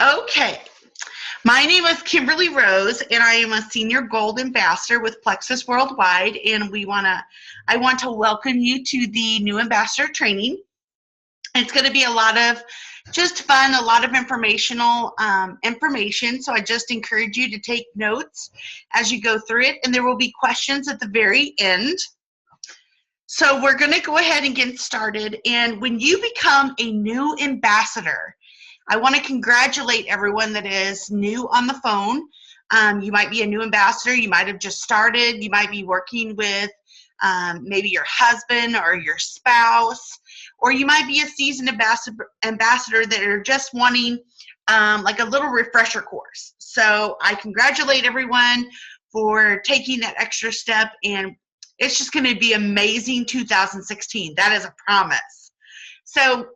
Okay. My name is Kimberly Rose, and I am a Senior Gold Ambassador with Plexus Worldwide, and I want to welcome you to the new ambassador training. It's going to be a lot of just fun, a lot of informational information, so I just encourage you to take notes as you go through it, and there will be questions at the very end. So we're going to go ahead and get started, and when you become a new ambassador, I want to congratulate everyone that is new on the phone. You might be a new ambassador. You might have just started. You might be working with maybe your husband or your spouse, or you might be a seasoned ambassador that are just wanting like a little refresher course. So I congratulate everyone for taking that extra step, and it's just going to be amazing 2016. That is a promise. So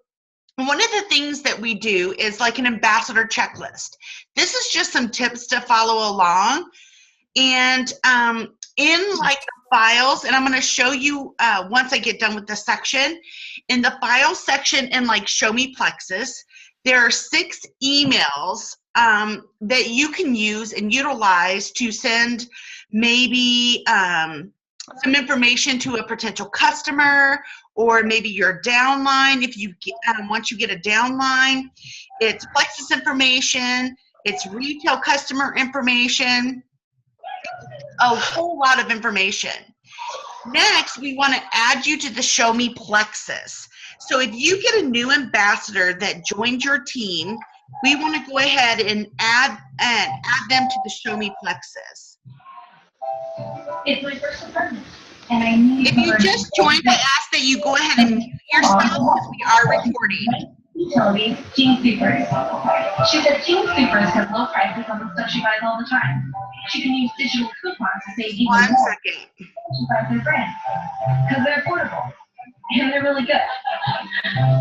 one of the things that we do is like an ambassador checklist. This is just some tips to follow along. And in like the files, and I'm going to show you once I get done with this section, in the file section in like Show Me Plexus, there are 6 emails that you can use and utilize to send maybe some information to a potential customer, or maybe your downline. If you get, once you get a downline, it's Plexus information, it's retail customer information, a whole lot of information. Next, we want to add you to the Show Me Plexus. So if you get a new ambassador that joined your team, we want to go ahead and add them to the Show Me Plexus. It's my first apartment, and I need. If you just joined, I ask that you go ahead and mute yourself because we are recording. Utilities, Gene Sweepers. She said Gene Sweepers has low prices on the stuff she buys all the time. She can use digital coupons to save even more. 1 second. She buys their brand because they're affordable and they're really good.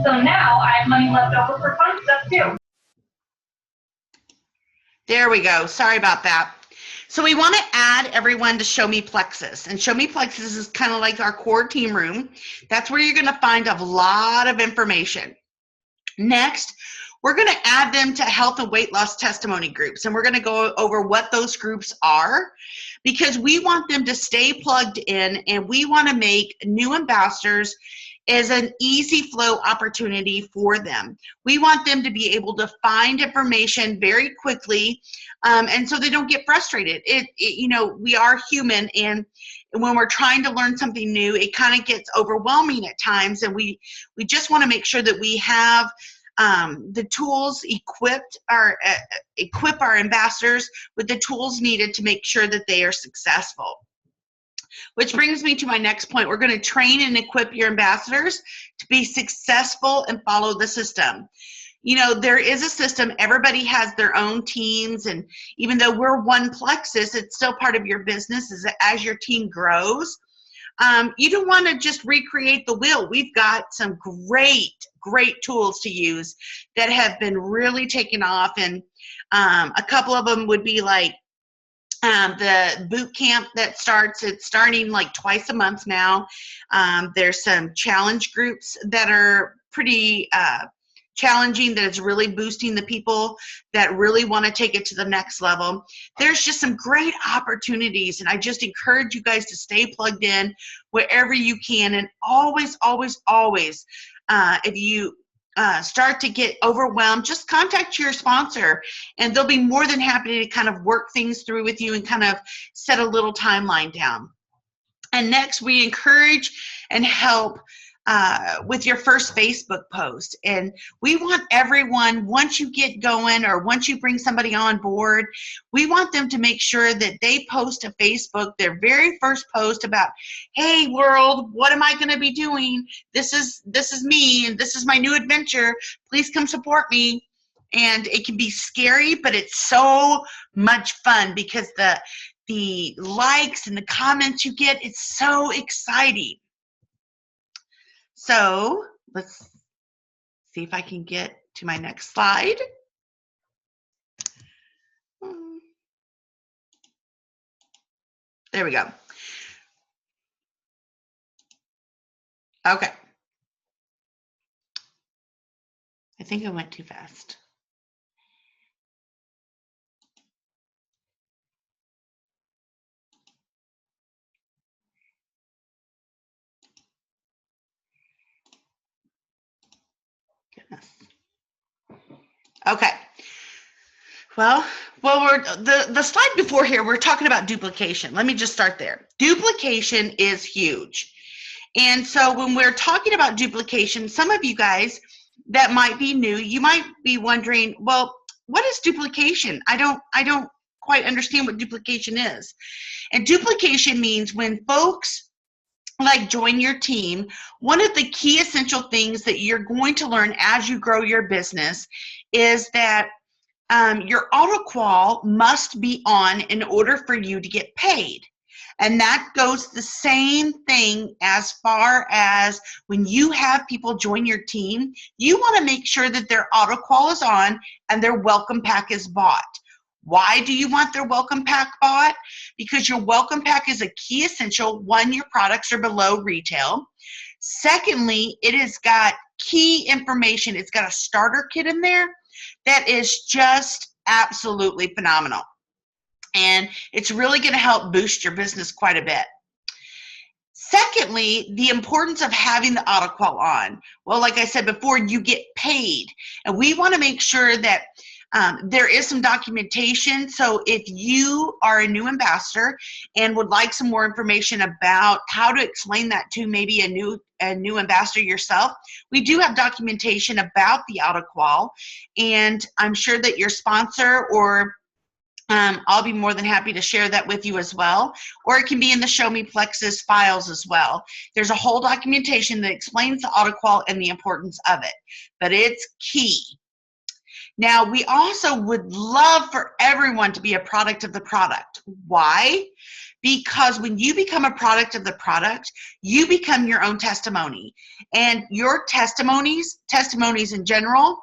So now I have money left over for fun stuff too. There we go. Sorry about that. So we want to add everyone to Show Me Plexus. And Show Me Plexus is kind of like our core team room. That's where you're going to find a lot of information. Next, we're going to add them to health and weight loss testimony groups. And we're going to go over what those groups are, because we want them to stay plugged in, and we want to make new ambassadors as an easy flow opportunity for them. We want them to be able to find information very quickly, and so they don't get frustrated. You know, we are human, and when we're trying to learn something new, it kind of gets overwhelming at times, and we just want to make sure that we have the tools equip our ambassadors with the tools needed to make sure that they are successful. Which brings me to my next point. We're going to train and equip your ambassadors to be successful and follow the system. You know, there is a system. Everybody has their own teams, and even though we're one Plexus, it's still part of your business as your team grows. You don't want to just recreate the wheel. We've got some great tools to use that have been really taken off, and a couple of them would be like the boot camp that it's starting like twice a month now. There's some challenge groups that are pretty challenging, that is really boosting the people that really want to take it to the next level. There's just some great opportunities, and I just encourage you guys to stay plugged in wherever you can, and always, if you start to get overwhelmed, just contact your sponsor, and they'll be more than happy to kind of work things through with you and kind of set a little timeline down. And next, we encourage and help with your first Facebook post. And we want everyone, once you get going or once you bring somebody on board, we want them to make sure that they post to Facebook their very first post about, hey world, what am I going to be doing? This is me, and this is my new adventure. Please come support me. And it can be scary, but it's so much fun, because the likes and the comments you get, it's so exciting. So let's see if I can get to my next slide. There we go. Okay. I think I went too fast. Okay. Well, we're the slide before here, we're talking about duplication. Let me just start there. Duplication is huge. And so when we're talking about duplication, some of you guys that might be new, you might be wondering, well, what is duplication? I don't quite understand what duplication is. And duplication means when folks like join your team, one of the key essential things that you're going to learn as you grow your business is that your auto-qual must be on in order for you to get paid. And that goes the same thing as far as when you have people join your team, you want to make sure that their auto-qual is on and their welcome pack is bought. Why do you want their welcome pack bought? Because your welcome pack is a key essential. One, your products are below retail. Secondly, it has got key information. It's got a starter kit in there that is just absolutely phenomenal. And it's really going to help boost your business quite a bit. Secondly, the importance of having the auto-qual on. Well, like I said before, you get paid. And we want to make sure that there is some documentation. So if you are a new ambassador and would like some more information about how to explain that to maybe a new ambassador yourself, we do have documentation about the auto-qual. And I'm sure that your sponsor or I'll be more than happy to share that with you as well, or it can be in the Show Me Plexus files as well. There's a whole documentation that explains the auto-qual and the importance of it, but it's key. Now, we also would love for everyone to be a product of the product. Why? Because when you become a product of the product, you become your own testimony. And your testimonies in general,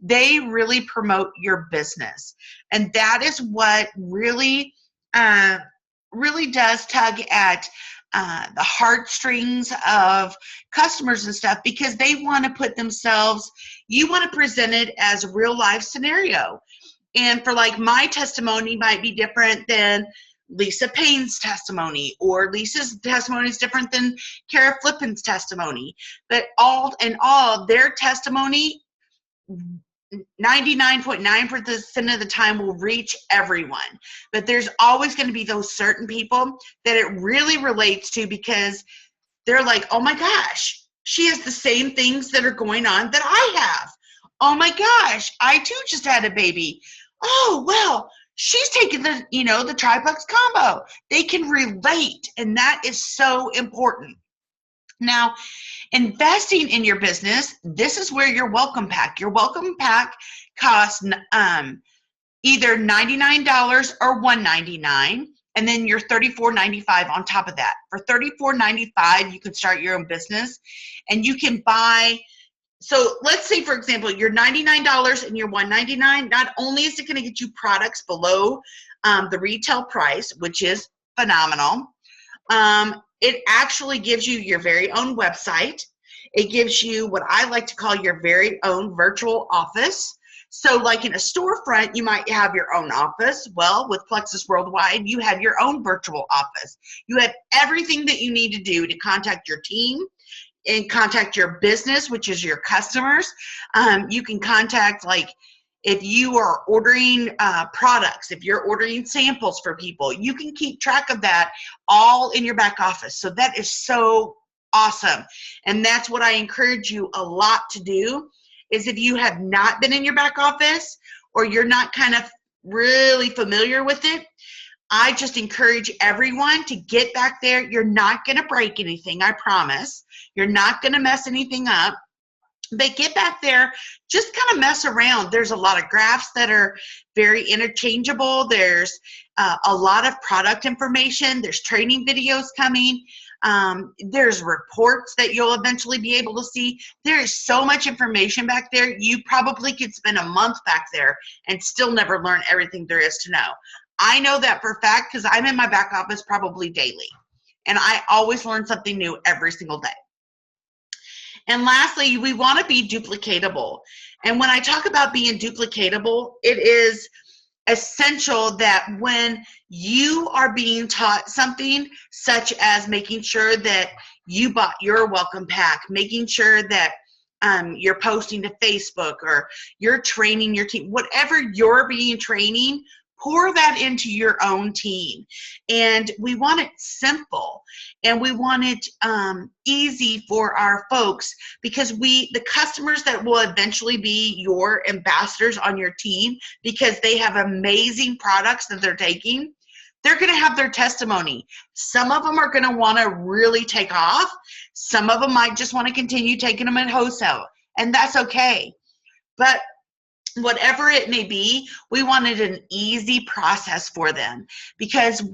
they really promote your business. And that is what really does tug at the heartstrings of customers and stuff, because they want to put themselves, you want to present it as a real life scenario. And for like my testimony might be different than Lisa Payne's testimony, or Lisa's testimony is different than Kara Flippin's testimony. But all in all, their testimony 99.9% of the time will reach everyone. But there's always going to be those certain people that it really relates to, because they're like, oh my gosh, she has the same things that are going on that I have. Oh my gosh, I too just had a baby. Oh, well, she's taking the Triplex combo. They can relate, and that is so important. Now, investing in your business, this is where your welcome pack costs either $99 or $199, and then your $34.95 on top of that. For $34.95, you can start your own business, and you can buy. So let's say, for example, your $99 and your $199, not only is it going to get you products below the retail price, which is phenomenal, it actually gives you your very own website. It gives you what I like to call your very own virtual office. So like in a storefront, you might have your own office. Well, with Plexus Worldwide, you have your own virtual office. You have everything that you need to do to contact your team and contact your business, which is your customers. You can contact, like, if you are ordering products, if you're ordering samples for people, you can keep track of that all in your back office. So that is so awesome. And that's what I encourage you a lot to do, is if you have not been in your back office, or you're not kind of really familiar with it, I just encourage everyone to get back there. You're not going to break anything, I promise. You're not going to mess anything up. But get back there, just kind of mess around. There's a lot of graphs that are very interchangeable. There's a lot of product information. There's training videos coming. There's reports that you'll eventually be able to see. There is so much information back there. You probably could spend a month back there and still never learn everything there is to know. I know that for a fact, because I'm in my back office probably daily, and I always learn something new every single day. And lastly, we want to be duplicatable. And when I talk about being duplicatable, it is essential that when you are being taught something, such as making sure that you bought your welcome pack, making sure that you're posting to Facebook, or you're training your team, whatever you're being training, pour that into your own team. And we want it simple, and we want it easy for our folks, because the customers that will eventually be your ambassadors on your team, because they have amazing products that they're taking, they're going to have their testimony. Some of them are going to want to really take off. Some of them might just want to continue taking them at wholesale, and that's okay. But whatever it may be, we wanted an easy process for them, because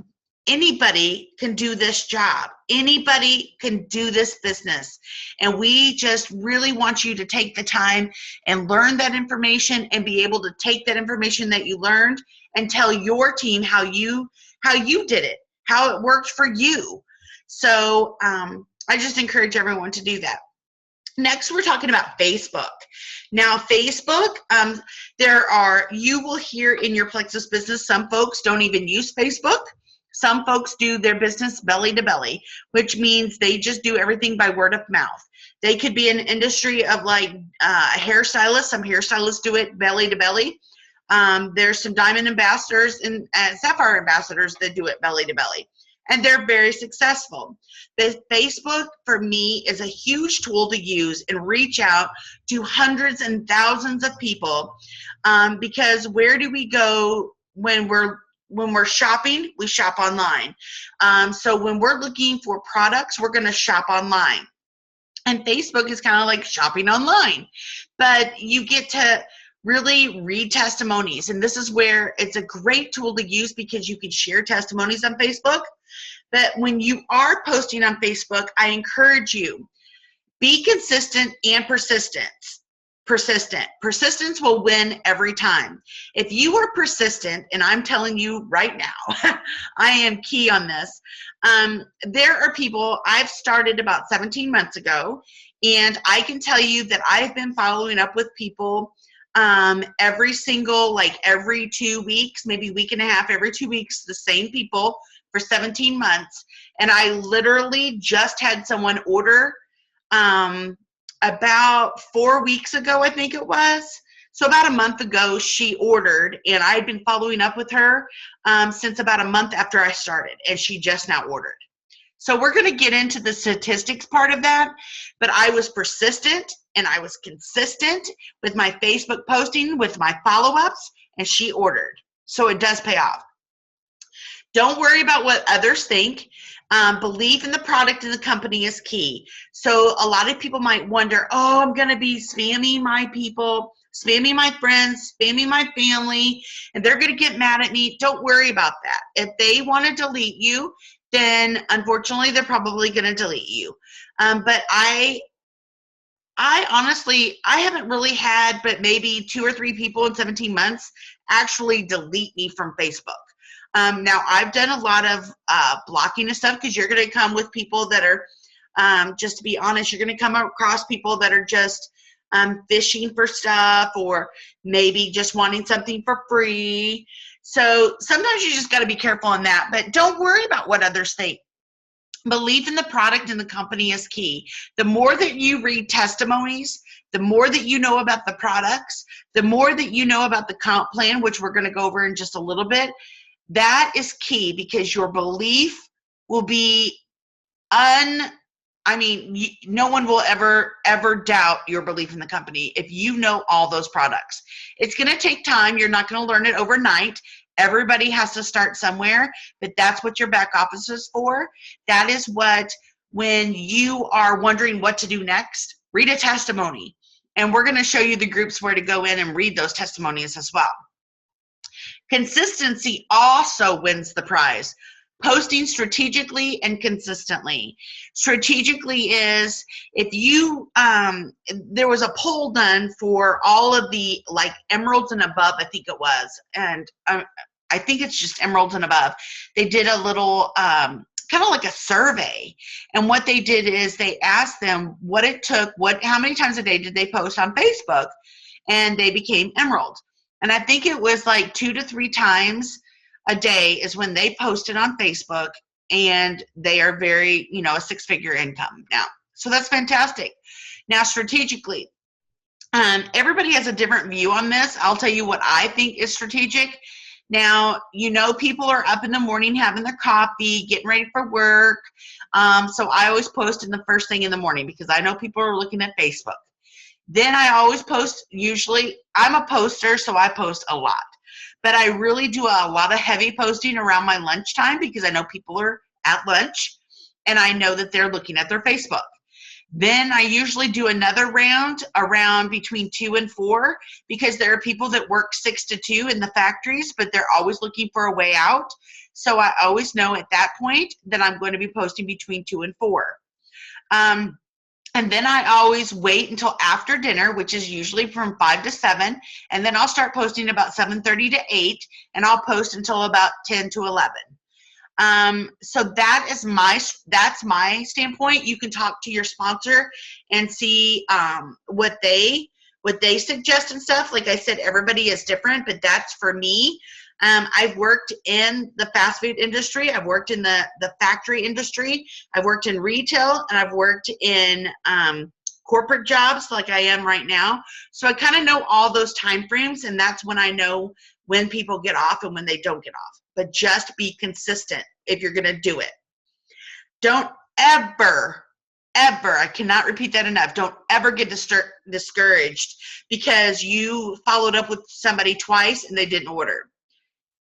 anybody can do this job. Anybody can do this business. And we just really want you to take the time and learn that information, and be able to take that information that you learned and tell your team how you did it, how it worked for you. So I just encourage everyone to do that. Next, we're talking about Facebook. Now, Facebook, you will hear in your Plexus business, some folks don't even use Facebook. Some folks do their business belly to belly, which means they just do everything by word of mouth. They could be an industry of like hairstylists. Some hairstylists do it belly to belly. There's some diamond ambassadors and sapphire ambassadors that do it belly to belly, and they're very successful. But Facebook, for me, is a huge tool to use and reach out to hundreds and thousands of people, because where do we go when we're shopping? We shop online. So when we're looking for products, we're going to shop online. And Facebook is kind of like shopping online. But you get to really read testimonies. And this is where it's a great tool to use, because you can share testimonies on Facebook. But when you are posting on Facebook, I encourage you, be consistent and persistent. Persistence will win every time. If you are persistent, and I'm telling you right now, I am key on this. There are people, I've started about 17 months ago, and I can tell you that I've been following up with people every 2 weeks, maybe week and a half, every 2 weeks, the same people for 17 months. And I literally just had someone order about 4 weeks ago, I think it was. So about a month ago, she ordered, and I had been following up with her since about a month after I started, and she just now ordered. So we're going to get into the statistics part of that, but I was persistent and I was consistent with my Facebook posting, with my follow-ups, and she ordered. So it does pay off. Don't worry about what others think. Belief in the product and the company is key. So a lot of people might wonder, oh, I'm going to be spamming my people, spamming my friends, spamming my family, and they're going to get mad at me. Don't worry about that. If they want to delete you, then unfortunately they're probably going to delete you. But I honestly, I haven't really had but maybe 2 or 3 people in 17 months actually delete me from Facebook. Now, I've done a lot of blocking and stuff, because you're going to come with people that are, just to be honest, you're going to come across people that are just fishing for stuff, or maybe just wanting something for free. So sometimes you just got to be careful on that, but don't worry about what others think. Belief in the product and the company is key. The more that you read testimonies, the more that you know about the products, the more that you know about the comp plan, which we're going to go over in just a little bit. That is key, because your belief will be no one will ever doubt your belief in the company if you know all those products. It's going to take time. You're not going to learn it overnight. Everybody has to start somewhere, but that's what your back office is for. That is what, when you are wondering what to do next, read a testimony. And we're going to show you the groups where to go in and read those testimonies as well. Consistency also wins the prize. Posting strategically and consistently. Strategically is, if you, there was a poll done for all of the emeralds and above, I think it was, and I think it's just emeralds and above. They did a little, kind of like a survey, and what they did is they asked them what it took, how many times a day did they post on Facebook, and they became emerald. And I think it was 2 to 3 times a day is when they posted on Facebook, and they are very, a 6-figure income now. So that's fantastic. Now, strategically, everybody has a different view on this. I'll tell you what I think is strategic. Now, people are up in the morning having their coffee, getting ready for work. So I always post in the first thing in the morning because I know people are looking at Facebook. Then I always post, usually, I'm a poster, so I post a lot. But I really do a lot of heavy posting around my lunchtime because I know people are at lunch and I know that they're looking at their Facebook. Then I usually do another round around between 2 and 4 because there are people that work 6 to 2 in the factories, but they're always looking for a way out. So I always know at that point that I'm going to be posting between 2 and 4. And then I always wait until after dinner, which is usually from 5 to 7, and then I'll start posting about 7:30 to 8, and I'll post until about 10 to 11. So that's my standpoint. You can talk to your sponsor and see what they suggest and stuff. Like I said, everybody is different, but that's for me. I've worked in the fast food industry. I've worked in the factory industry. I've worked in retail, and I've worked in corporate jobs like I am right now. So I kind of know all those time frames, and that's when I know when people get off and when they don't get off. But just be consistent if you're going to do it. Don't ever, I cannot repeat that enough, don't ever get discouraged because you followed up with somebody twice and they didn't order.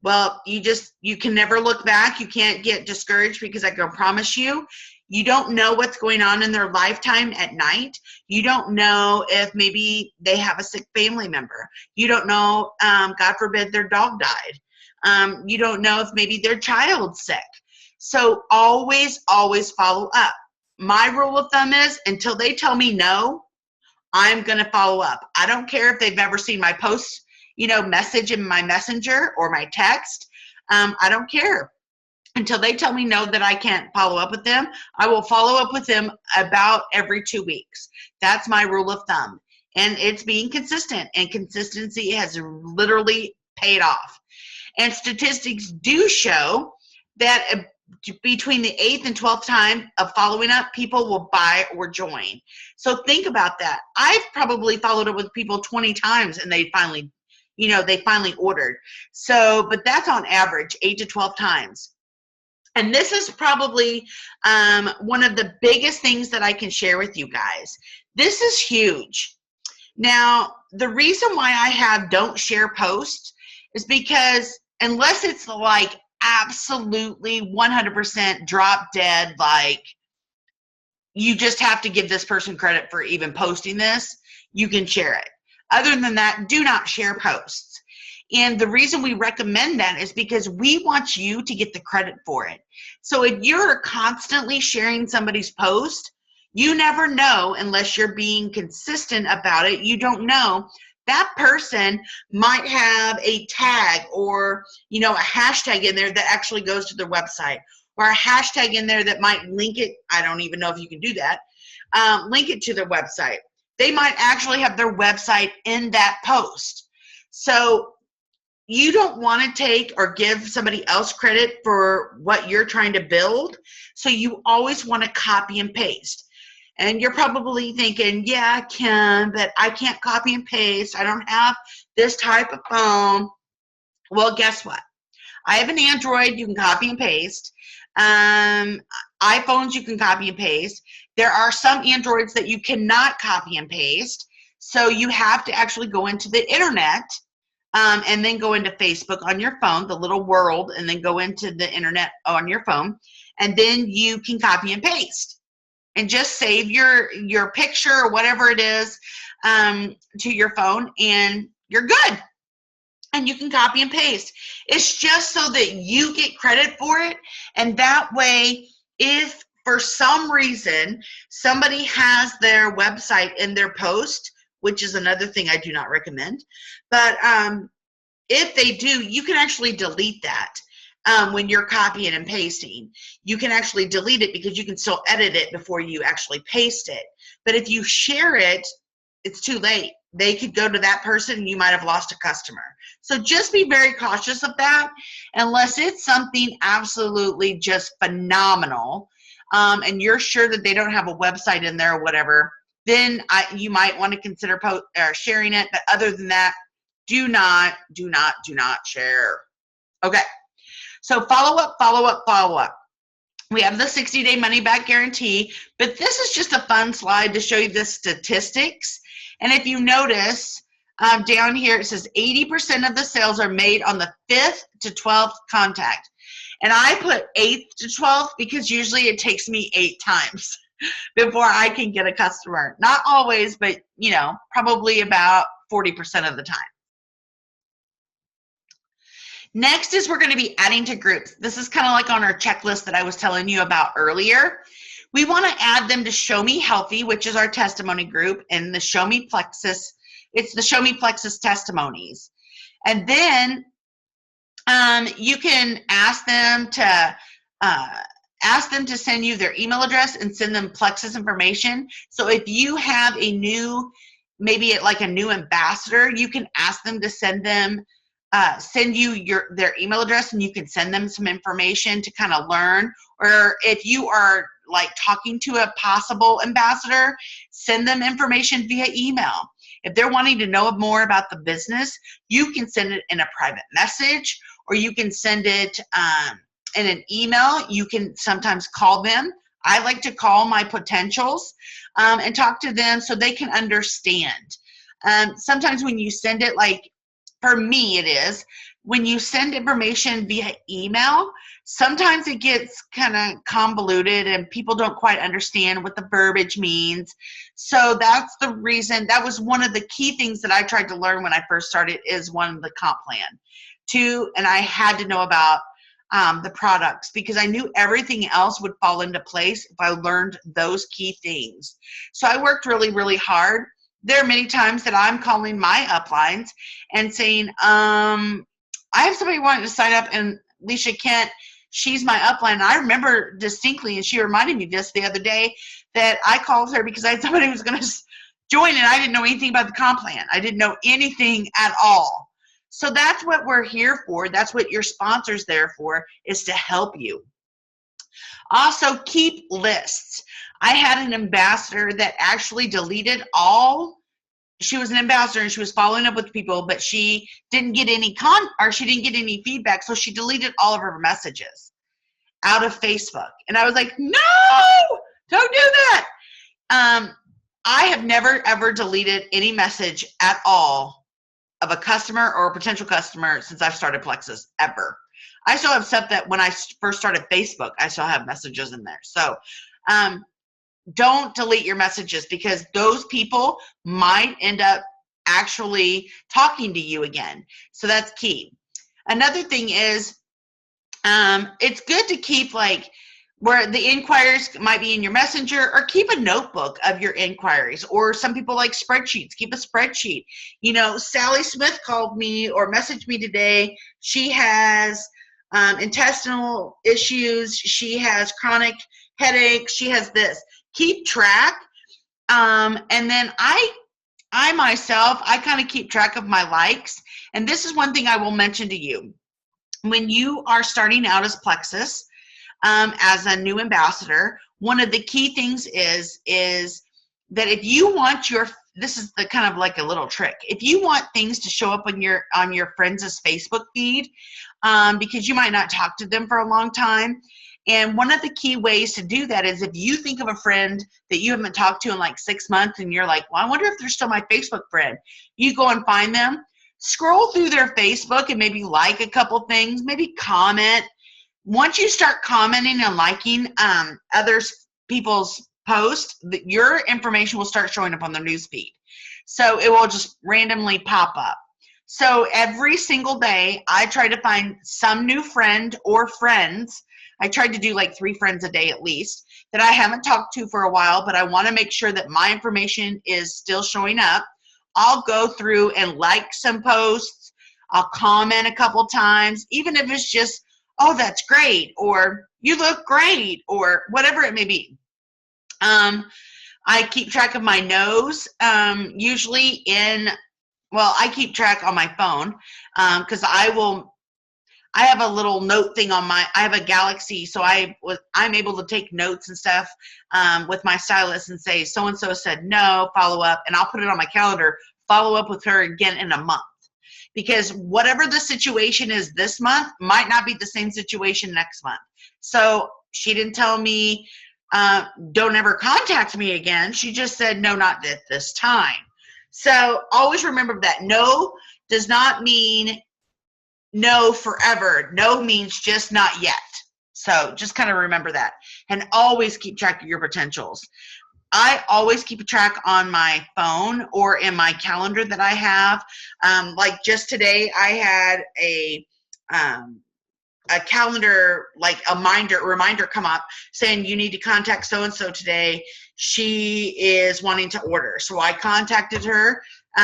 Well, you can never look back. You can't get discouraged because I can promise you, you don't know what's going on in their lifetime at night. You don't know if maybe they have a sick family member. You don't know, God forbid, their dog died. You don't know if maybe their child's sick. So always, always follow up. My rule of thumb is until they tell me no, I'm going to follow up. I don't care if they've ever seen my post, message in my messenger or my text. I don't care. Until they tell me no that I can't follow up with them, I will follow up with them about every 2 weeks. That's my rule of thumb. And it's being consistent, and consistency has literally paid off. And statistics do show that between the 8th and 12th time of following up, people will buy or join. So think about that. I've probably followed up with people 20 times and they finally ordered. So, but that's on average 8 to 12 times. And this is probably one of the biggest things that I can share with you guys. This is huge. Now, the reason why I have don't share posts is because unless it's like absolutely 100% drop dead, like you just have to give this person credit for even posting this, you can share it. Other than that, do not share posts. And the reason we recommend that is because we want you to get the credit for it. So if you're constantly sharing somebody's post, you never know unless you're being consistent about it. You don't know. That person might have a tag or, a hashtag in there that actually goes to their website, or a hashtag in there that might link it. I don't even know if you can do that. Link it to their website. They might actually have their website in that post. So you don't want to take or give somebody else credit for what you're trying to build. So you always want to copy and paste. And you're probably thinking, yeah, I can, but I can't copy and paste. I don't have this type of phone. Well, guess what? I have an Android. You can copy and paste. iPhones, you can copy and paste. There are some Androids that you cannot copy and paste. So you have to actually go into the internet and then go into Facebook on your phone, the little world, and then go into the internet on your phone. And then you can copy and paste. And just save your picture or whatever it is to your phone, and you're good. And you can copy and paste. It's just so that you get credit for it. And that way, if for some reason somebody has their website in their post, which is another thing I do not recommend, but if they do, you can actually delete that. When you're copying and pasting, you can actually delete it because you can still edit it before you actually paste it. But if you share it, it's too late. They could go to that person and you might have lost a customer. So just be very cautious of that unless it's something absolutely just phenomenal and you're sure that they don't have a website in there or whatever. then you might want to consider sharing it. But other than that, do not share. Okay. So follow up. We have the 60-day money-back guarantee, but this is just a fun slide to show you the statistics. And if you notice, down here it says 80% of the sales are made on the 5th to 12th contact. And I put 8th to 12th because usually it takes me 8 times before I can get a customer. Not always, but probably about 40% of the time. Next is we're going to be adding to groups. This is kind of like on our checklist that I was telling you about earlier. We want to add them to Show Me Healthy, which is our testimony group, and the Show Me Plexus. It's the Show Me Plexus testimonies. And then you can ask them to send you their email address and send them Plexus information. So if you have maybe like a new ambassador, you can ask them to send you their email address, and you can send them some information to kind of learn. Or if you are like talking to a possible ambassador, send them information via email. If they're wanting to know more about the business, you can send it in a private message, or you can send it in an email. You can sometimes call them. I like to call my potentials and talk to them so they can understand. Sometimes when you send it, like for me it is, when you send information via email, sometimes it gets kind of convoluted and people don't quite understand what the verbiage means. So that's the reason. That was one of the key things that I tried to learn when I first started, is one, the comp plan. 2, and I had to know about the products, because I knew everything else would fall into place if I learned those key things. So I worked really, really hard. There are many times that I'm calling my uplines and saying, I have somebody wanting to sign up, and Alicia Kent, she's my upline. I remember distinctly, and she reminded me this the other day, that I called her because I had somebody who was going to join, and I didn't know anything about the comp plan. I didn't know anything at all. So that's what we're here for. That's what your sponsor's there for, is to help you. Also, keep lists. I had an ambassador that actually deleted all. She was an ambassador and she was following up with people, but she didn't get any feedback, so she deleted all of her messages out of Facebook. And I was like, no, don't do that. I have never ever deleted any message at all of a customer or a potential customer since I've started Plexus, ever. I still have stuff that when I first started Facebook, I still have messages in there. So don't delete your messages, because those people might end up actually talking to you again. So that's key. Another thing is, it's good to keep, like, where the inquiries might be in your messenger, or keep a notebook of your inquiries, or some people like spreadsheets. Keep a spreadsheet. Sally Smith called me or messaged me today. She has intestinal issues. She has chronic headaches. She has this. Keep track. And then I myself, I kind of keep track of my likes. And this is one thing I will mention to you. When you are starting out as Plexus, as a new ambassador, one of the key things is that if you want this is the kind of like a little trick. If you want things to show up on your friends' Facebook feed, because you might not talk to them for a long time, and one of the key ways to do that is if you think of a friend that you haven't talked to in like 6 months, and you're like, well, I wonder if they're still my Facebook friend. You go and find them, scroll through their Facebook and maybe like a couple things, maybe comment. Once you start commenting and liking people's posts, your information will start showing up on their newsfeed. So it will just randomly pop up. So every single day, I try to find some new friend or friends. I tried to do like 3 friends a day at least that I haven't talked to for a while, but I want to make sure that my information is still showing up. I'll go through and like some posts. I'll comment a couple times, even if it's just, oh, that's great, or you look great, or whatever it may be. I keep track of my no's, usually I keep track on my phone, because I I have a little note thing on I have a Galaxy, so I'm able to take notes and stuff with my stylist and say, so-and-so said no, follow up, and I'll put it on my calendar, follow up with her again in a month. Because whatever the situation is this month might not be the same situation next month. So she didn't tell me, don't ever contact me again. She just said, no, not at this time. So always remember that no does not mean no forever. No means just not yet. So just kind of remember that. And always keep track of your potentials. I always keep a track on my phone or in my calendar that I have. Like just today, I had a calendar, like a reminder come up saying you need to contact so-and-so today. She is wanting to order. So I contacted her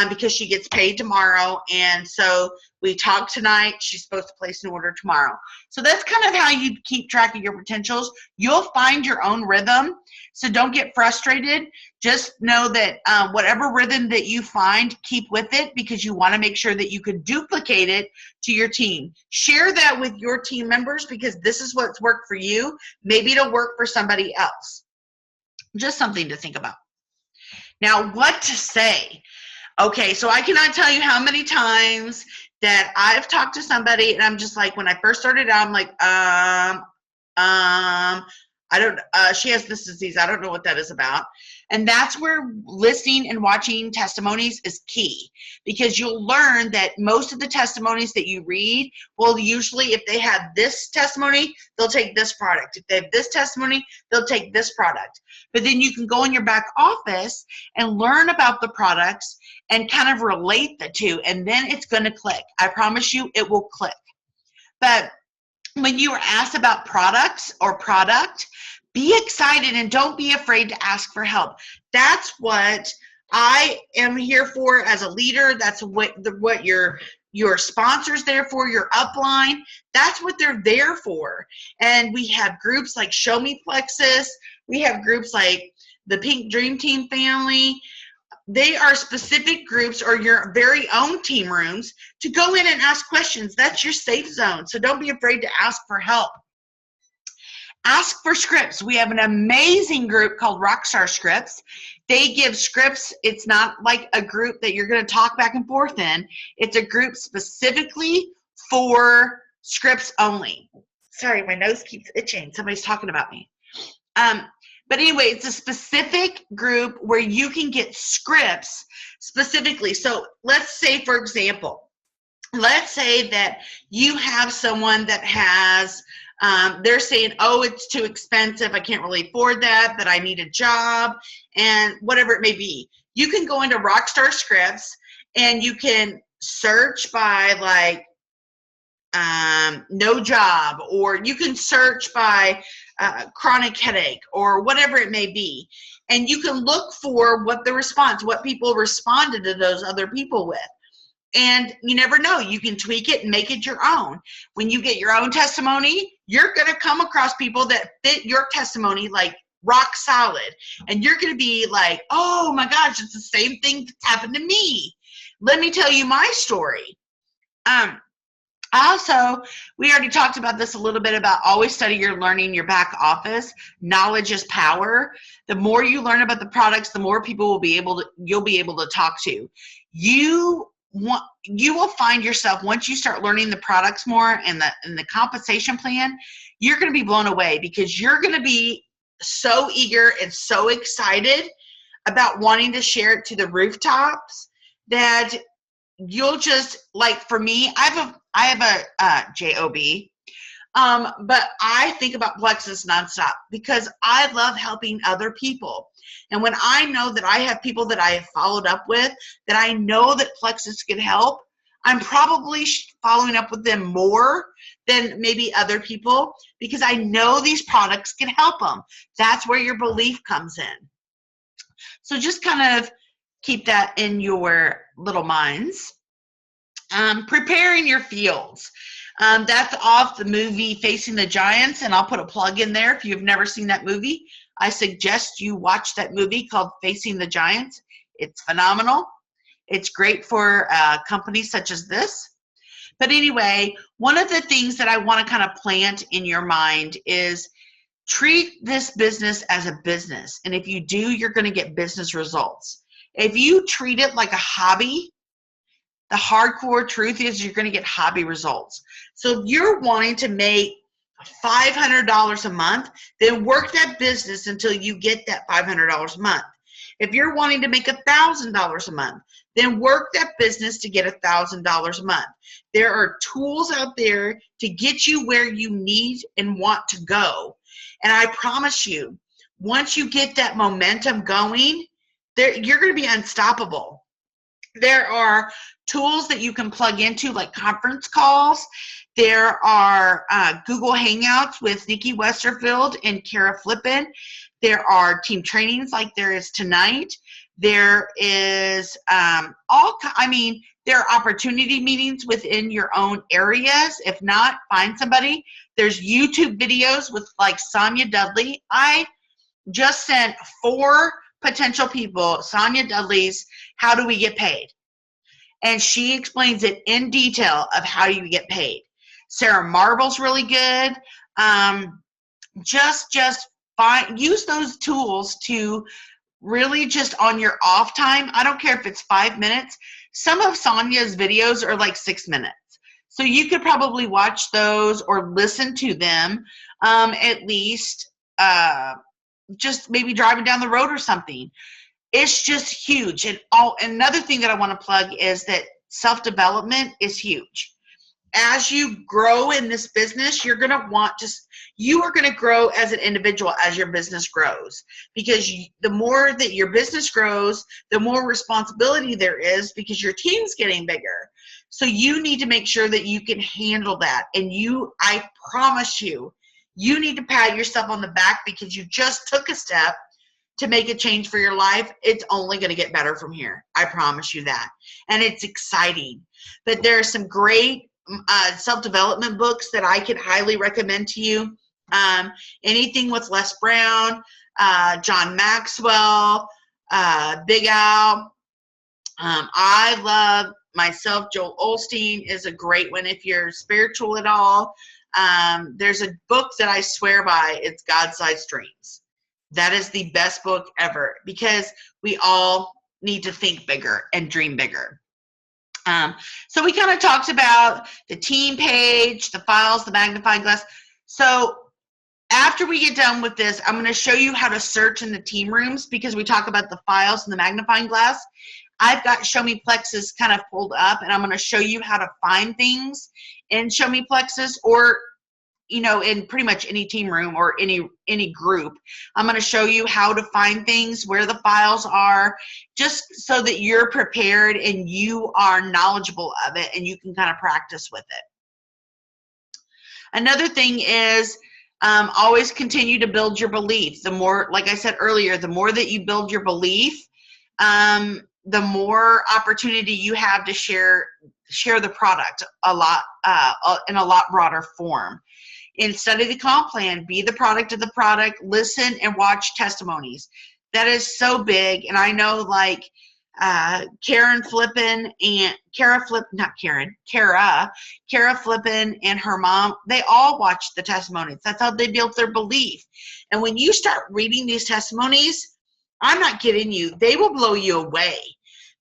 because she gets paid tomorrow. And so we talked tonight. She's supposed to place an order tomorrow. So that's kind of how you keep track of your potentials. You'll find your own rhythm. So don't get frustrated. Just know that whatever rhythm that you find, keep with it, because you want to make sure that you can duplicate it to your team. Share that with your team members, because this is what's worked for you. Maybe it'll work for somebody else. Just something to think about. Now, what to say? Okay, so I cannot tell you how many times that I've talked to somebody and I'm just like, when I first started out, I'm like, I don't, she has this disease. I don't know what that is about. And that's where listening and watching testimonies is key, because you'll learn that most of the testimonies that you read will usually, if they have this testimony, they'll take this product. If they have this testimony, they'll take this product. But then you can go in your back office and learn about the products and kind of relate the two, and then it's going to click. I promise you it will click. But when you are asked about products or product, be excited and don't be afraid to ask for help. That's what I am here for as a leader. That's what your sponsor's there for, your upline. That's what they're there for. And we have groups like Show Me Plexus. We have groups like the Pink Dream Team family. They are specific groups or your very own team rooms to go in and ask questions. That's your safe zone. So don't be afraid to ask for help. Ask for scripts. We have an amazing group called Rockstar Scripts. They give scripts. It's not like a group that you're going to talk back and forth in. It's a group specifically for scripts only. Sorry, my nose keeps itching. Somebody's talking about me. But anyway, it's a specific group where you can get scripts specifically. So let's say, for example, let's say that you have someone that has, they're saying, oh, it's too expensive. I can't really afford that I need a job, and whatever it may be. You can go into Rockstar Scripts and you can search by like no job, or you can search by chronic headache, or whatever it may be. And you can look for what people responded to those other people with. And you never know, you can tweak it and make it your own. When you get your own testimony, you're going to come across people that fit your testimony like rock solid. And you're going to be like, oh my gosh, it's the same thing that's happened to me. Let me tell you my story. Also, we already talked about this a little bit about always study your learning, your back office. Knowledge is power. The more you learn about the products, the more people you'll be able to talk to. You will find yourself, once you start learning the products more and the compensation plan, you're going to be blown away, because you're going to be so eager and so excited about wanting to share it to the rooftops that you'll just, like, for me, I have a job, but I think about Plexus nonstop because I love helping other people. And when I know that I have people that I have followed up with, that I know that Plexus can help, I'm probably following up with them more than maybe other people, because I know these products can help them. That's where your belief comes in. So just kind of keep that in your little minds. Preparing your fields. That's off the movie Facing the Giants, and I'll put a plug in there. If you've never seen that movie, I suggest you watch that movie called Facing the Giants. It's phenomenal. It's great for companies such as this. But anyway, one of the things that I want to kind of plant in your mind is treat this business as a business. And if you do, you're going to get business results. If you treat it like a hobby, the hardcore truth is you're going to get hobby results. So if you're wanting to make $500 a month, then work that business until you get that $500 a month. If you're wanting to make $1,000 a month, then work that business to get $1,000 a month. There are tools out there to get you where you need and want to go. And I promise you, once you get that momentum going, you're going to be unstoppable. There are tools that you can plug into, like conference calls. There are Google Hangouts with Nikki Westerfield and Kara Flippin. There are team trainings like there is tonight. There is there are opportunity meetings within your own areas. If not, find somebody. There's YouTube videos with like Sonia Dudley. I just sent 4 potential people Sonia Dudley's How Do We Get Paid? And she explains it in detail of how you get paid. Sarah Marvel's really good. Just use those tools to really just on your off time. I don't care if it's 5 minutes. Some of Sonia's videos are like 6 minutes. So you could probably watch those or listen to them at least just maybe driving down the road or something. It's just huge. And another thing that I want to plug is that self-development is huge. As you grow in this business, you are going to grow as an individual as your business grows, because the more that your business grows, the more responsibility there is because your team's getting bigger. So you need to make sure that you can handle that. And I promise you need to pat yourself on the back because you just took a step to make a change for your life. It's only going to get better from here. I promise you that. And it's exciting. But there are some great self-development books that I could highly recommend to you. Anything with Les Brown, John Maxwell, Big Al. I love myself. Joel Osteen is a great one if you're spiritual at all. There's a book that I swear by. It's God-Sized Dreams. That is the best book ever because we all need to think bigger and dream bigger. So we kind of talked about the team page, the files, the magnifying glass. So after we get done with this, I'm going to show you how to search in the team rooms because we talk about the files and the magnifying glass. I've got Show Me Plexus kind of pulled up, and I'm going to show you how to find things in Show Me Plexus or in pretty much any team room or any group. I'm going to show you how to find things, where the files are, just so that you're prepared and you are knowledgeable of it and you can kind of practice with it. Another thing is always continue to build your belief. The more, like I said earlier, the more that you build your belief, the more opportunity you have to share the product a lot in a lot broader form. And study the comp plan, be the product of the product, listen and watch testimonies. That is so big. And I know like Kara Flippin and her mom, they all watched the testimonies. That's how they built their belief. And when you start reading these testimonies, I'm not kidding you, they will blow you away.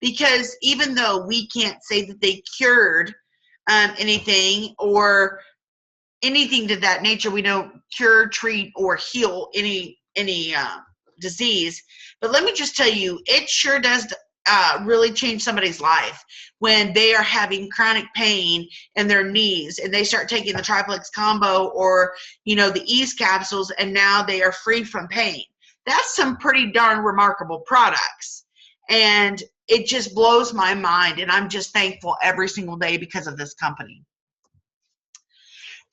Because even though we can't say that they cured anything or anything to that nature, we don't cure, treat, or heal any disease. But let me just tell you, it sure does really change somebody's life when they are having chronic pain in their knees and they start taking the triplex combo or the ease capsules, and now they are free from pain. That's some pretty darn remarkable products, and it just blows my mind, and I'm just thankful every single day because of this company.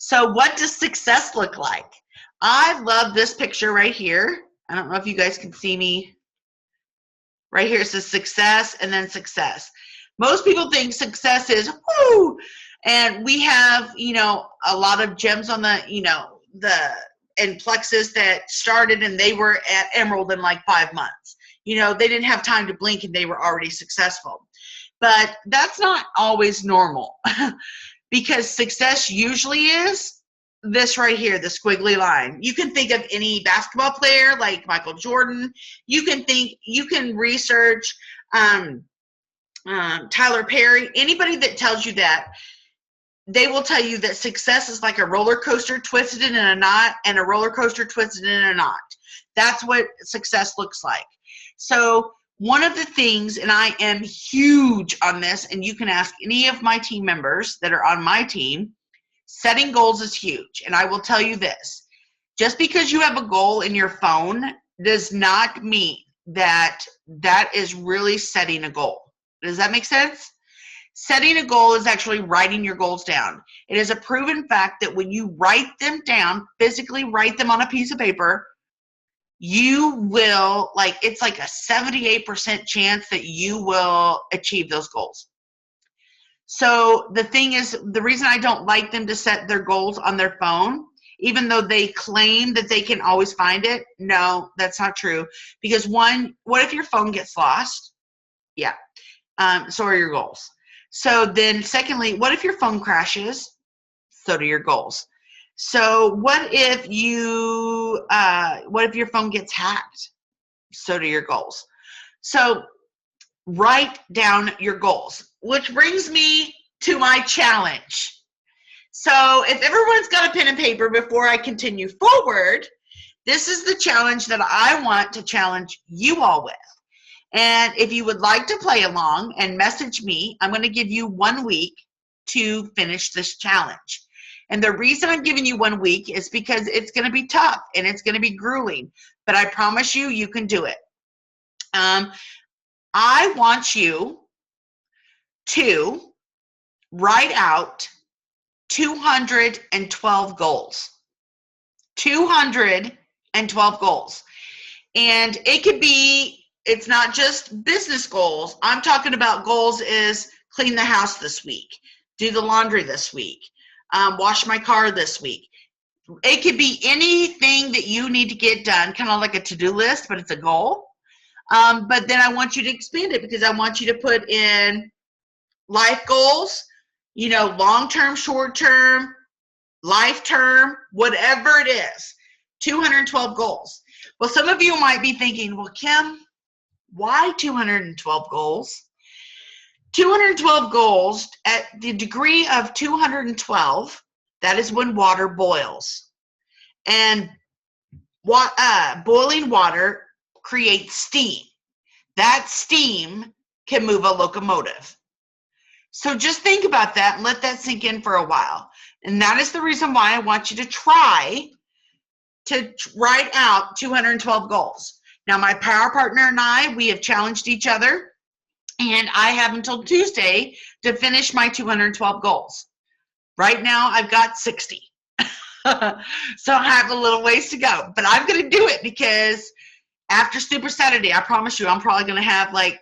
So what does success look like? I love this picture right here. I don't know if you guys can see me. Right here it says success and then success. Most people think success is woo, and we have, a lot of gems on the Plexus that started and they were at Emerald in like 5 months. They didn't have time to blink and they were already successful. But that's not always normal. because success usually is this right here, the squiggly line. You can think of any basketball player like Michael Jordan. You can research Tyler Perry, anybody that tells you that. They will tell you that success is like a roller coaster twisted in a knot and a roller coaster twisted in a knot. That's what success looks like. So one of the things, and I am huge on this, and you can ask any of my team members that are on my team, setting goals is huge. And I will tell you this, just because you have a goal in your phone does not mean that that is really setting a goal. Does that make sense? Setting a goal is actually writing your goals down. It is a proven fact that when you write them down, physically write them on a piece of paper, you will, it's like a 78% chance that you will achieve those goals. So the thing is, the reason I don't like them to set their goals on their phone, even though they claim that they can always find it, no, that's not true. Because one, what if your phone gets lost? Yeah. So are your goals. So then secondly, what if your phone crashes? So do your goals. So what if your phone gets hacked? So do your goals. So write down your goals, which brings me to my challenge. So if everyone's got a pen and paper before I continue forward, this is the challenge that I want to challenge you all with. And if you would like to play along and message me, I'm going to give you 1 week to finish this challenge. And the reason I'm giving you 1 week is because it's going to be tough and it's going to be grueling, but I promise you, you can do it. I want you to write out 212 goals. 212 goals. And it could be, it's not just business goals. I'm talking about goals is clean the house this week, do the laundry this week, wash my car this week. It could be anything that you need to get done, kind of like a to-do list, but it's a goal. But then I want you to expand it because I want you to put in life goals, long-term, short-term, life-term, whatever it is, 212 goals. Well, some of you might be thinking, well, Kim, why 212 goals? 212 goals at the degree of 212, that is when water boils. And boiling water creates steam. That steam can move a locomotive. So just think about that and let that sink in for a while. And that is the reason why I want you to try to write out 212 goals. Now, my power partner and I, we have challenged each other, and I have until Tuesday to finish my 212 goals. Right now, I've got 60. So I have a little ways to go, but I'm going to do it because after Super Saturday, I promise you, I'm probably going to have like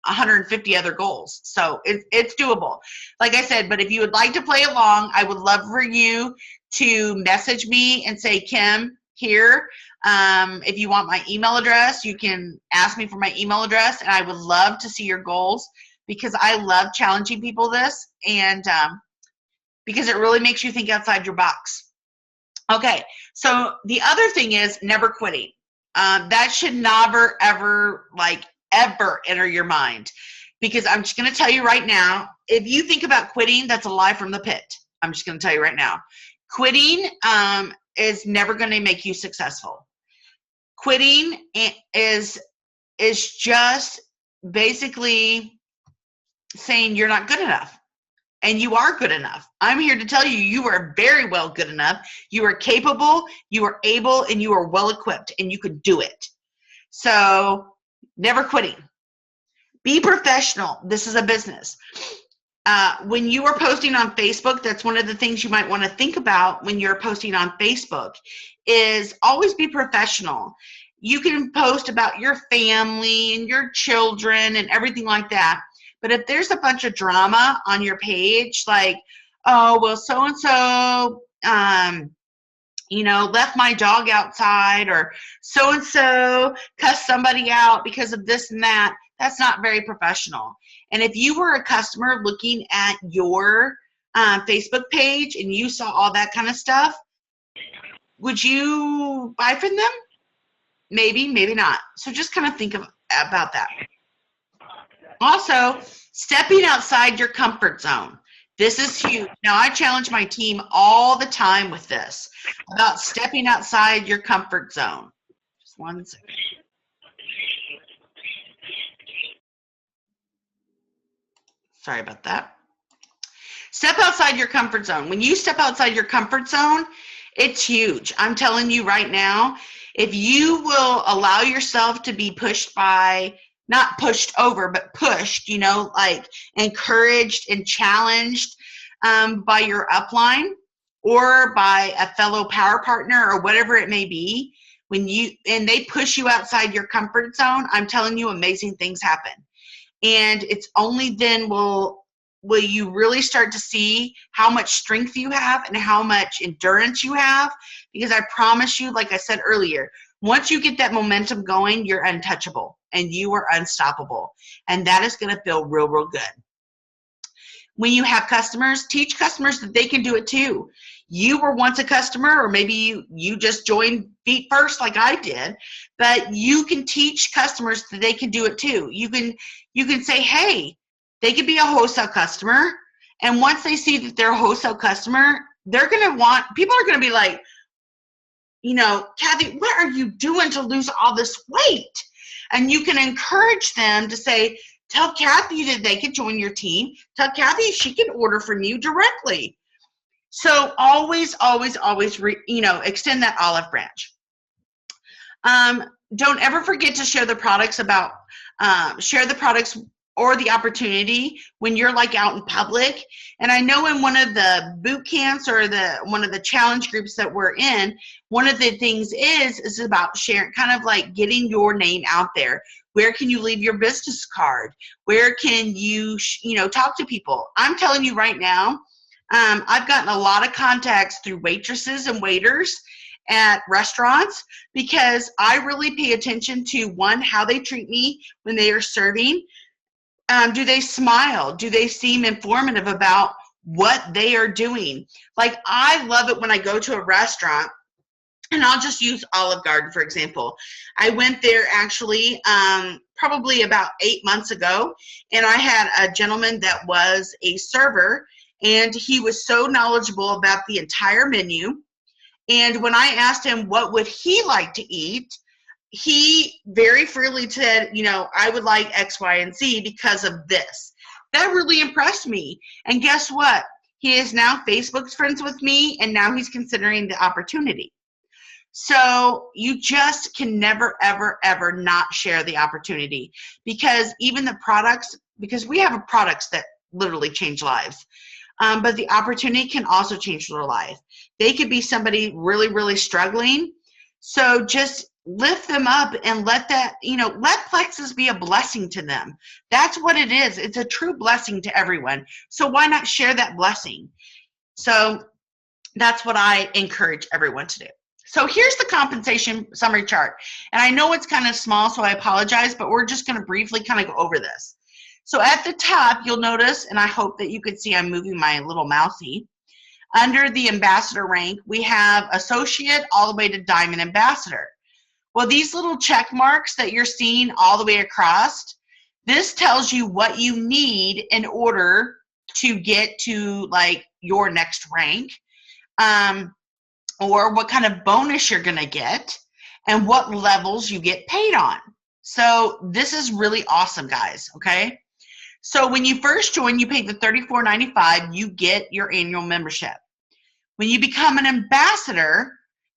150 other goals. So it's doable. Like I said, but if you would like to play along, I would love for you to message me and say, Kim, here. If you want my email address, you can ask me for my email address, and I would love to see your goals because I love challenging people this, and because it really makes you think outside your box. Okay, so the other thing is never quitting. That should never, ever enter your mind, because I'm just going to tell you right now, if you think about quitting, that's a lie from the pit. I'm just going to tell you right now. Quitting is never going to make you successful. Quitting is just basically saying you're not good enough, and you are good enough. I'm here to tell you, you are very well good enough. You are capable, you are able, and you are well equipped, and you could do it. So never quitting. Be professional. This is a business. When you are posting on Facebook, that's one of the things you might want to think about when you're posting on Facebook is always be professional. You can post about your family and your children and everything like that. But if there's a bunch of drama on your page, like, oh, well, so-and-so, left my dog outside, or so-and-so cussed somebody out because of this and that, that's not very professional. And if you were a customer looking at your Facebook page and you saw all that kind of stuff, would you buy from them? Maybe, maybe not. So just kind of think about that. Also, stepping outside your comfort zone. This is huge. Now, I challenge my team all the time with this, about stepping outside your comfort zone. Just one second. Sorry about that. Step outside your comfort zone. When you step outside your comfort zone, it's huge. I'm telling you right now, if you will allow yourself to be pushed by, not pushed over, but pushed, you know, like encouraged and challenged by your upline or by a fellow power partner or whatever it may be, and they push you outside your comfort zone, I'm telling you, amazing things happen. And it's only then will you really start to see how much strength you have and how much endurance you have, because I promise you, like I said earlier, once you get that momentum going, you're untouchable and you are unstoppable. And that is going to feel real, real good. When you have customers, teach customers that they can do it too. You were once a customer, or maybe you just joined feet first like I did, but you can teach customers that they can do it too. You can say, hey, they could be a wholesale customer, and once they see that they're a wholesale customer, people are going to be like, you know, Kathy, what are you doing to lose all this weight? And you can encourage them to say, tell Kathy that they can join your team. Tell Kathy she can order from you directly. So always, always, always, extend that olive branch. Don't ever forget to share the products or the opportunity when you're like out in public. And I know in one of the boot camps or one of the challenge groups that we're in, one of the things is about sharing, kind of like getting your name out there. Where can you leave your business card? Where can you, talk to people? I'm telling you right now, I've gotten a lot of contacts through waitresses and waiters at restaurants because I really pay attention to, one, how they treat me when they are serving. Do they smile? Do they seem informative about what they are doing? Like, I love it when I go to a restaurant, and I'll just use Olive Garden, for example. I went there actually probably about 8 months ago, and I had a gentleman that was a server, and he was so knowledgeable about the entire menu. And when I asked him what would he like to eat, he very freely said, I would like X, Y, and Z because of this. That really impressed me. And guess what? He is now Facebook's friends with me, and now he's considering the opportunity. So you just can never, ever, ever not share the opportunity, because even the products, because we have products that literally change lives, but the opportunity can also change their life. They could be somebody really, really struggling. So just lift them up and let Plexus be a blessing to them. That's what it is. It's a true blessing to everyone. So why not share that blessing? So that's what I encourage everyone to do. So here's the compensation summary chart. And I know it's kind of small, so I apologize, but we're just going to briefly kind of go over this. So at the top, you'll notice, and I hope that you could see I'm moving my little mousey. Under the ambassador rank, we have associate all the way to diamond ambassador. Well, these little check marks that you're seeing all the way across, this tells you what you need in order to get to like your next rank, or what kind of bonus you're going to get and what levels you get paid on. So this is really awesome, guys, okay? So when you first join, you pay the $34.95, you get your annual membership. When you become an ambassador,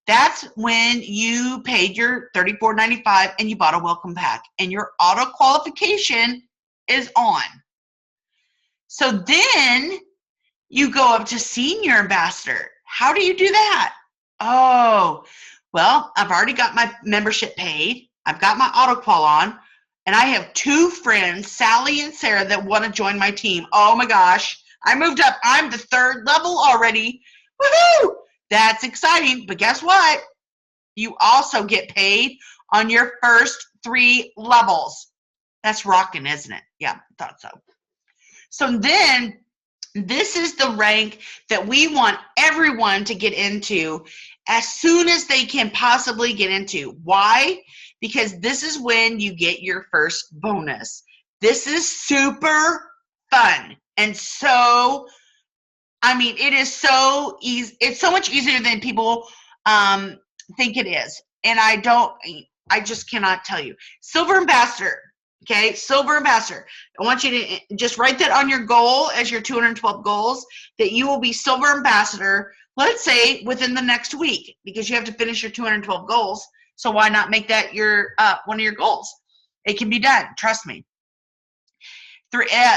that's when you paid your $34.95 and you bought a welcome pack, and your auto qualification is on. So then you go up to senior ambassador. How do you do that? Oh, well, I've already got my membership paid. I've got my auto qual on, and I have 2 friends, Sally and Sarah, that want to join my team. Oh my gosh, I moved up. I'm the 3rd level already. Woohoo! That's exciting, but guess what? You also get paid on your first 3 levels. That's rocking, isn't it? Yeah, I thought so. So then This is the rank that we want everyone to get into as soon as they can possibly get into. Why? Because this is when you get your first bonus. This is super fun. And so, I mean, it is so easy. It's so much easier than people think it is. And I just cannot tell you. Silver Ambassador. Okay, Silver Ambassador. I want you to just write that on your goal as your 212 goals, that you will be Silver Ambassador, let's say within the next week, because you have to finish your 212 goals. So why not make that your one of your goals? It can be done, trust me.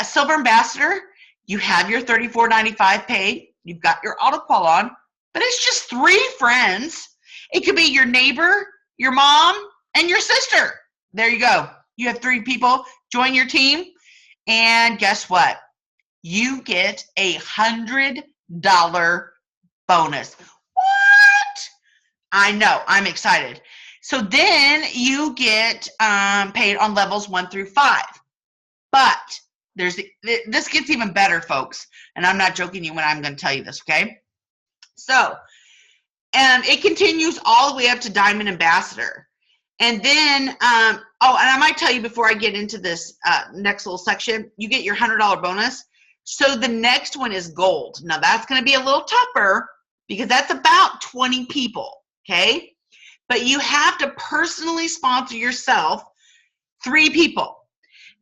Silver Ambassador, you have your $34.95 paid. You've got your auto-qual on, but it's just 3 friends. It could be your neighbor, your mom, and your sister. There you go. You have 3 people join your team, and guess what? You get $100 bonus. What? I know. I'm excited. So then you get paid on levels 1 through 5. But this gets even better, folks. And I'm not joking you when I'm going to tell you this, okay? So, and it continues all the way up to Diamond Ambassador. And then, and I might tell you before I get into this next little section, you get your $100 bonus. So the next one is Gold. Now that's going to be a little tougher because that's about 20 people, okay? But you have to personally sponsor yourself 3 people.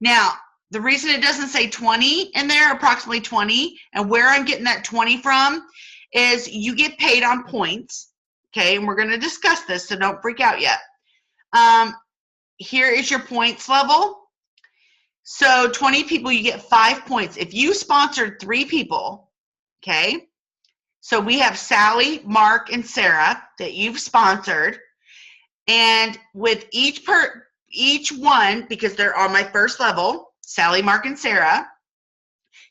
Now, the reason it doesn't say 20 in there, approximately 20, and where I'm getting that 20 from is you get paid on points, okay? And we're going to discuss this, so don't freak out yet. Here is your points level. So 20 people, you get 5 points. If you sponsored 3 people, okay? So we have Sally, Mark, and Sarah that you've sponsored. And with each one, because they're on my first level, Sally, Mark, and Sarah,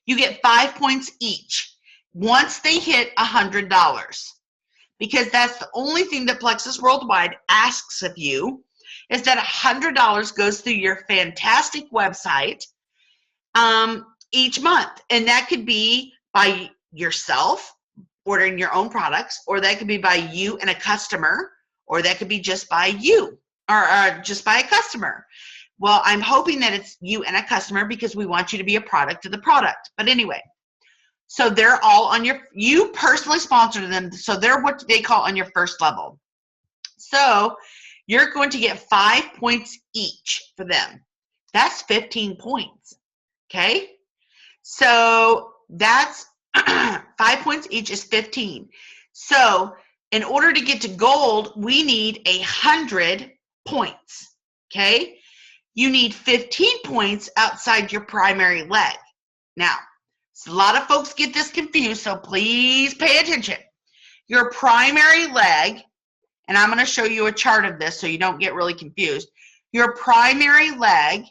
you get 5 points each once they hit $100. Because that's the only thing that Plexus Worldwide asks of you, is that $100 goes through your fantastic website each month. And that could be by yourself ordering your own products, or that could be by you and a customer, or that could be just by you, or just by a customer. Well, I'm hoping that it's you and a customer because we want you to be a product of the product. But anyway, so they're all on you personally sponsored them, so they're what they call on your first level. So you're going to get 5 points each for them. That's 15 points, okay? So that's 5 points each is 15. So in order to get to Gold, we need 100 points, okay? You need 15 points outside your primary leg. Now, a lot of folks get this confused, so please pay attention. Your primary leg, and I'm going to show you a chart of this so you don't get really confused. Your primary leg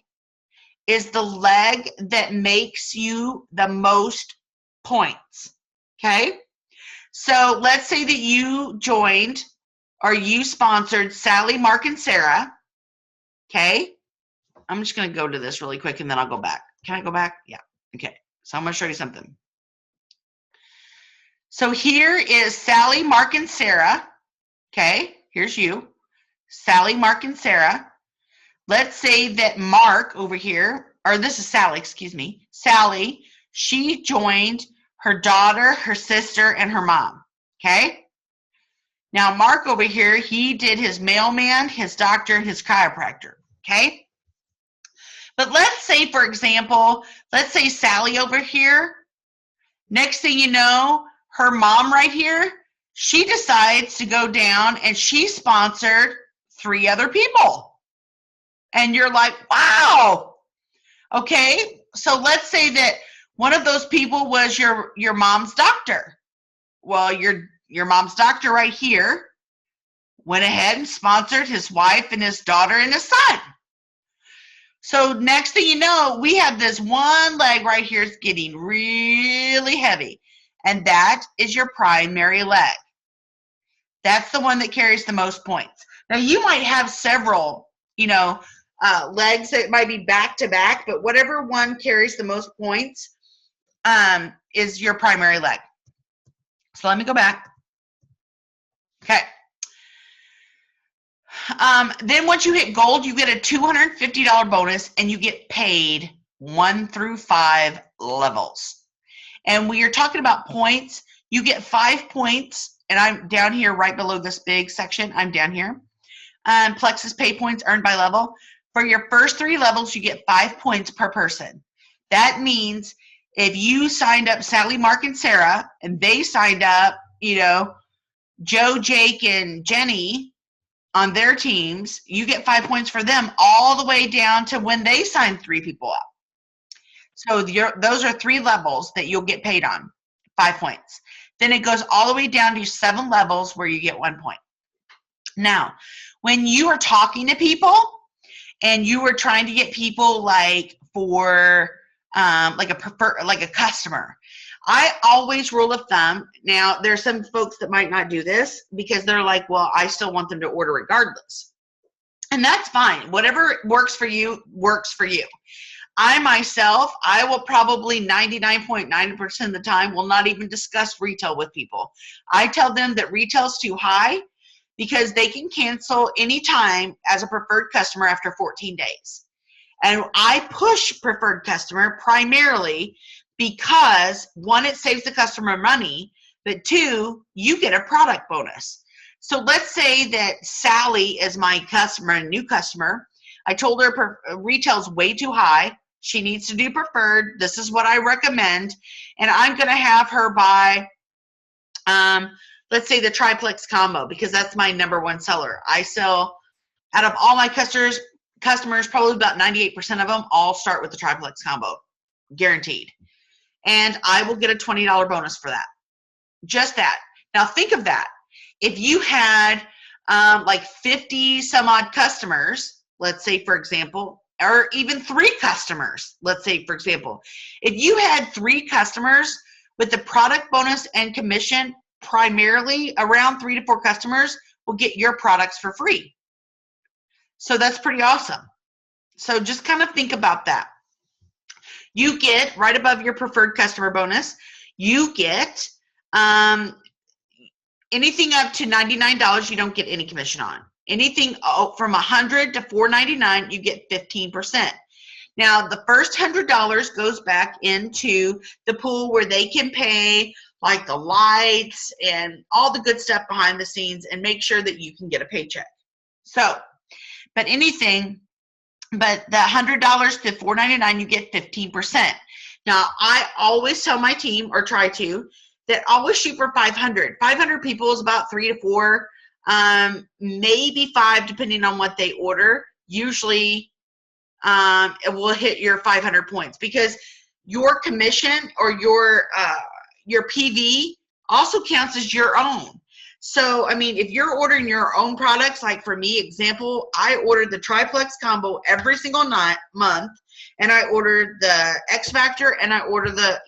is the leg that makes you the most points, okay? So let's say that you joined or you sponsored Sally, Mark, and Sarah, okay? I'm just going to go to this really quick and then I'll go back. Can I go back? Yeah, okay. So I'm going to show you something. So here is Sally, Mark, and Sarah. Okay, here's you. Sally, Mark, and Sarah. Let's say that Mark over here, or this is Sally, excuse me. Sally, she joined her daughter, her sister, and her mom. Okay? Now Mark over here, he did his mailman, his doctor, and his chiropractor. Okay? But let's say, for example, let's say Sally over here, next thing you know, her mom right here, she decides to go down and she sponsored 3 other people. And you're like, wow. Okay, so let's say that one of those people was your mom's doctor. Well, your mom's doctor right here went ahead and sponsored his wife and his daughter and his son. So next thing you know, we have this one leg right here is getting really heavy. And that is your primary leg. That's the one that carries the most points. Now you might have several, legs that might be back to back, but whatever one carries the most points is your primary leg. So let me go back. Okay. Then once you hit gold, you get a $250 bonus, and you get paid 1 through 5 levels. And when you're talking about points, you get 5 points, and I'm down here right below this big section. I'm down here. Plexus pay points earned by level. For your first 3 levels, you get 5 points per person. That means if you signed up Sally, Mark, and Sarah, and they signed up, Joe, Jake, and Jenny on their teams, you get 5 points for them all the way down to when they sign 3 people up. So those are 3 levels that you'll get paid on, 5 points. Then it goes all the way down to 7 levels where you get 1 point. Now, when you are talking to people and you are trying to get people for a customer, I always rule of thumb. Now, there's some folks that might not do this because they're like, well, I still want them to order regardless. And that's fine. Whatever works for you, works for you. I myself, I will probably 99.9% of the time will not even discuss retail with people. I tell them that retail's too high because they can cancel anytime as a preferred customer after 14 days. And I push preferred customer primarily because 1, it saves the customer money, but 2, you get a product bonus. So let's say that Sally is my customer, a new customer. I told her retail's way too high. She needs to do preferred. This is what I recommend. And I'm going to have her buy, let's say the triplex combo, because that's my #1 seller. I sell, out of all my customers, probably about 98% of them all start with the triplex combo, guaranteed. And I will get a $20 bonus for that. Just that. Now think of that. If you had 50 some odd customers, let's say for example, or even 3 customers, let's say for example, if you had 3 customers with the product bonus and commission, primarily around 3 to 4 customers will get your products for free. So that's pretty awesome. So just kind of think about that. You get, right above your preferred customer bonus, you get anything up to $99, you don't get any commission on. Anything from $100 to $499, you get 15%. Now, the first $100 goes back into the pool where they can pay like the lights and all the good stuff behind the scenes and make sure that you can get a paycheck. So, but the $100 to $499, you get 15%. Now, I always tell my team, or try to, that always shoot for 500. 500 people is about 3 to 4, maybe 5, depending on what they order. Usually, it will hit your 500 points because your commission or your PV also counts as your own. So, I mean, if you're ordering your own products, like for me, example, I ordered the triplex combo every single month, and I ordered the X Factor, and I ordered the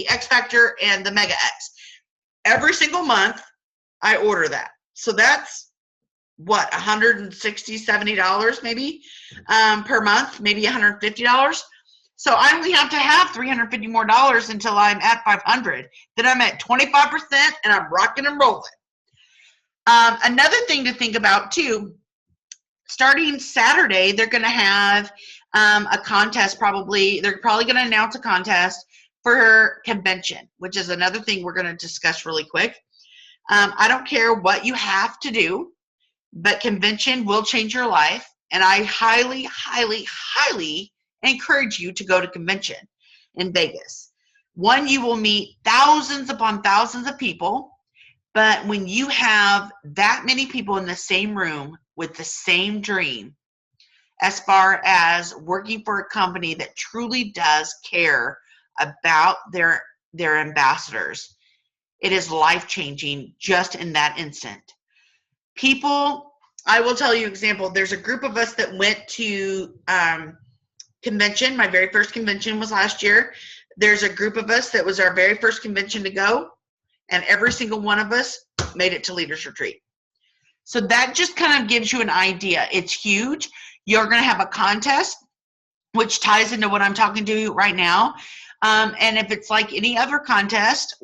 X Factor and the Mega X. Every single month, I order that. So that's what, $160, $70 maybe per month, maybe $150. So I only have to have $350 more until I'm at 500. Then I'm at 25% and I'm rocking and rolling. Another thing to think about too, starting Saturday, they're going to have a contest probably. They're probably going to announce a contest for convention, which is another thing we're going to discuss really quick. I don't care what you have to do, but convention will change your life. And I highly, highly, highly encourage you to go to convention in Vegas. One, you will meet thousands upon thousands of people, but when you have that many people in the same room with the same dream, as far as working for a company that truly does care about their ambassadors, it is life-changing just in that instant. People, I will tell you an example. There's a group of us that went to convention. My very first convention was last year. There's a group of us that was our very first convention to go, and every single one of us made it to Leaders Retreat. So that just kind of gives you an idea. It's huge. You're going to have a contest, which ties into what I'm talking to you right now. And if it's like any other contest,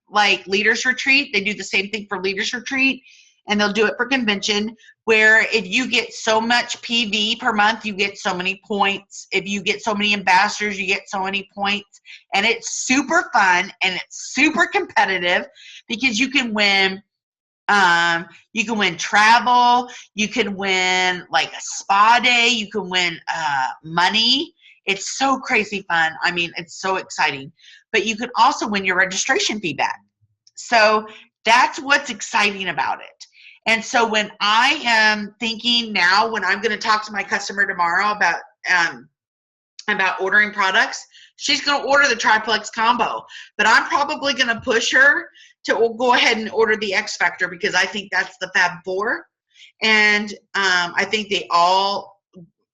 like Leaders Retreat, they do the same thing for Leaders Retreat, and they'll do it for convention, where if you get so much PV per month, you get so many points. If you get so many ambassadors, you get so many points. And it's super fun, and it's super competitive because you can win travel, you can win like a spa day, you can win money. It's so crazy fun. I mean, it's so exciting. But you can also win your registration fee back. So that's what's exciting about it. And so when I am thinking now, when I'm going to talk to my customer tomorrow about ordering products, she's going to order the triplex combo. But I'm probably going to push her to go ahead and order the X Factor because I think that's the Fab Four. And I think they all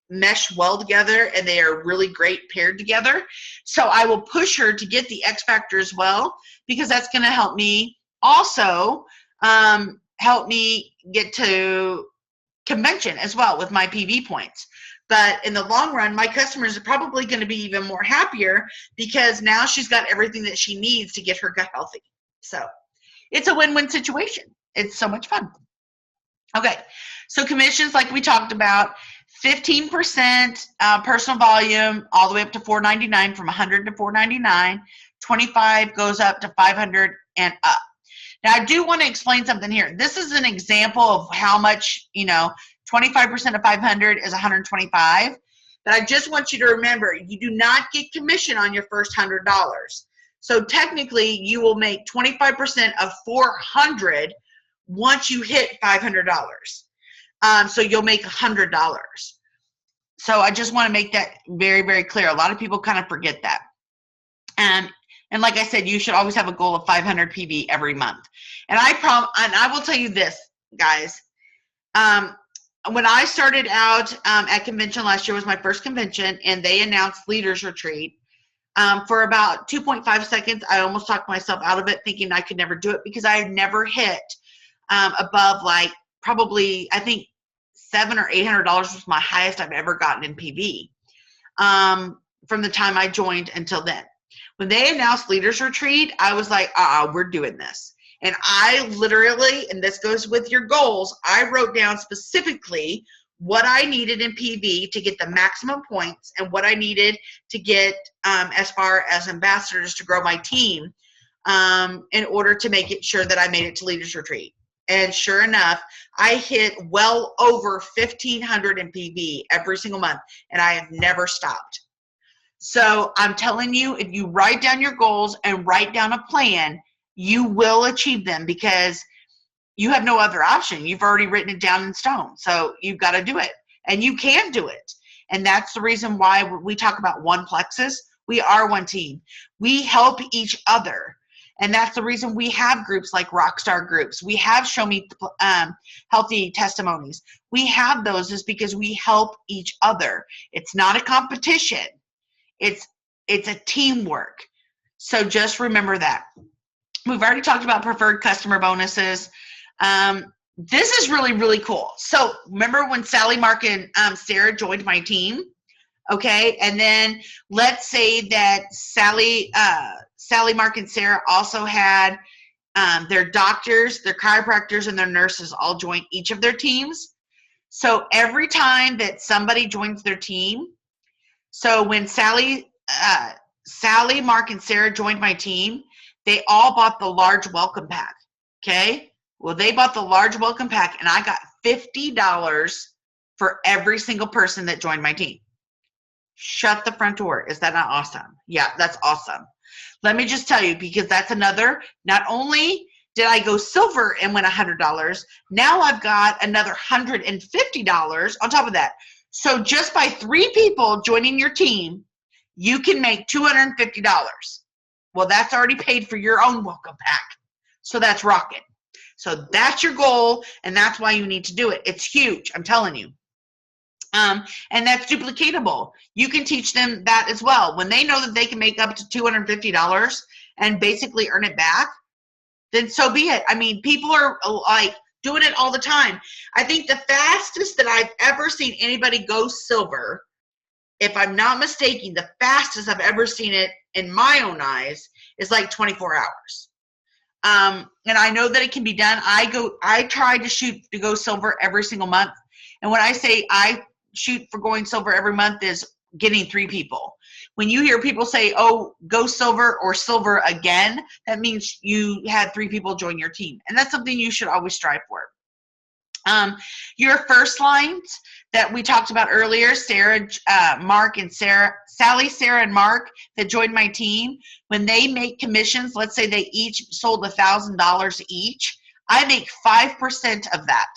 mesh well together, and they are really great paired together. So I will push her to get the X Factor as well, because that's going to help me also help me get to convention as well with my PV points. But in the long run, my customers are probably going to be even more happier because now she's got everything that she needs to get her gut healthy. So it's a win-win situation. It's so much fun. Okay, so commissions, like we talked about, 15% personal volume all the way up to $4.99, from $100 to $4.99. 25 goes up to $500 and up. Now, I do want to explain something here. This is an example of how much, 25% of 500 is 125. But I just want you to remember, you do not get commission on your first $100. So technically, you will make 25% of 400 once you hit $500. So you'll make $100. So I just want to make that very, very clear. A lot of people kind of forget that. And like I said, you should always have a goal of 500 PV every month. And I will tell you this, guys. When I started out at convention last year, was my first convention, and they announced Leaders Retreat. For about 2.5 seconds, I almost talked myself out of it, thinking I could never do it because I had never hit above like probably, I think, $700 or $800 was my highest I've ever gotten in PV from the time I joined until then. When they announced Leaders Retreat, I was like, we're doing this. And I literally, and this goes with your goals, I wrote down specifically what I needed in PV to get the maximum points and what I needed to get as far as ambassadors to grow my team in order to make it sure that I made it to Leaders Retreat. And sure enough, I hit well over 1,500 in PV every single month, and I have never stopped. So I'm telling you, if you write down your goals and write down a plan, you will achieve them because you have no other option. You've already written it down in stone. So you've got to do it, and you can do it. And that's the reason why we talk about one plexus. We are one team. We help each other. And that's the reason we have groups like Rockstar groups. We have Show Me Healthy Testimonies. We have those is because we help each other. It's not a competition. It's a teamwork. So just remember that. We've already talked about preferred customer bonuses. This is really, really cool. So remember when Sally, Mark, and Sarah joined my team? Okay, and then let's say that Sally, Mark, and Sarah also had their doctors, their chiropractors, and their nurses all join each of their teams. So every time that somebody joins their team, so when Sally, Mark, and Sarah joined my team, they all bought the large welcome pack, okay? Well, they bought the large welcome pack, and I got $50 for every single person that joined my team. Shut the front door. Is that not awesome? Yeah, that's awesome. Let me just tell you, because that's another, not only did I go silver and win $100, now I've got another $150 on top of that. So just by 3 people joining your team, you can make $250. Well, that's already paid for your own welcome pack. So that's rocking. So that's your goal, and that's why you need to do it. It's huge, I'm telling you. And that's duplicatable. You can teach them that as well. When they know that they can make up to $250 and basically earn it back, then so be it. I mean, people are like doing it all the time. I think the fastest that I've ever seen anybody go silver, if I'm not mistaken, the fastest I've ever seen it in my own eyes, is like 24 hours. And I know that it can be done. I try to shoot to go silver every single month. And when I say I shoot for going silver every month is getting 3 people. When you hear people say, oh, go silver or silver again, that means you had 3 people join your team. And that's something you should always strive for. Your first lines that we talked about earlier, Sarah, Mark, and Sally, Sarah, and Mark that joined my team, when they make commissions, let's say they each sold $1,000 each, I make 5% of that.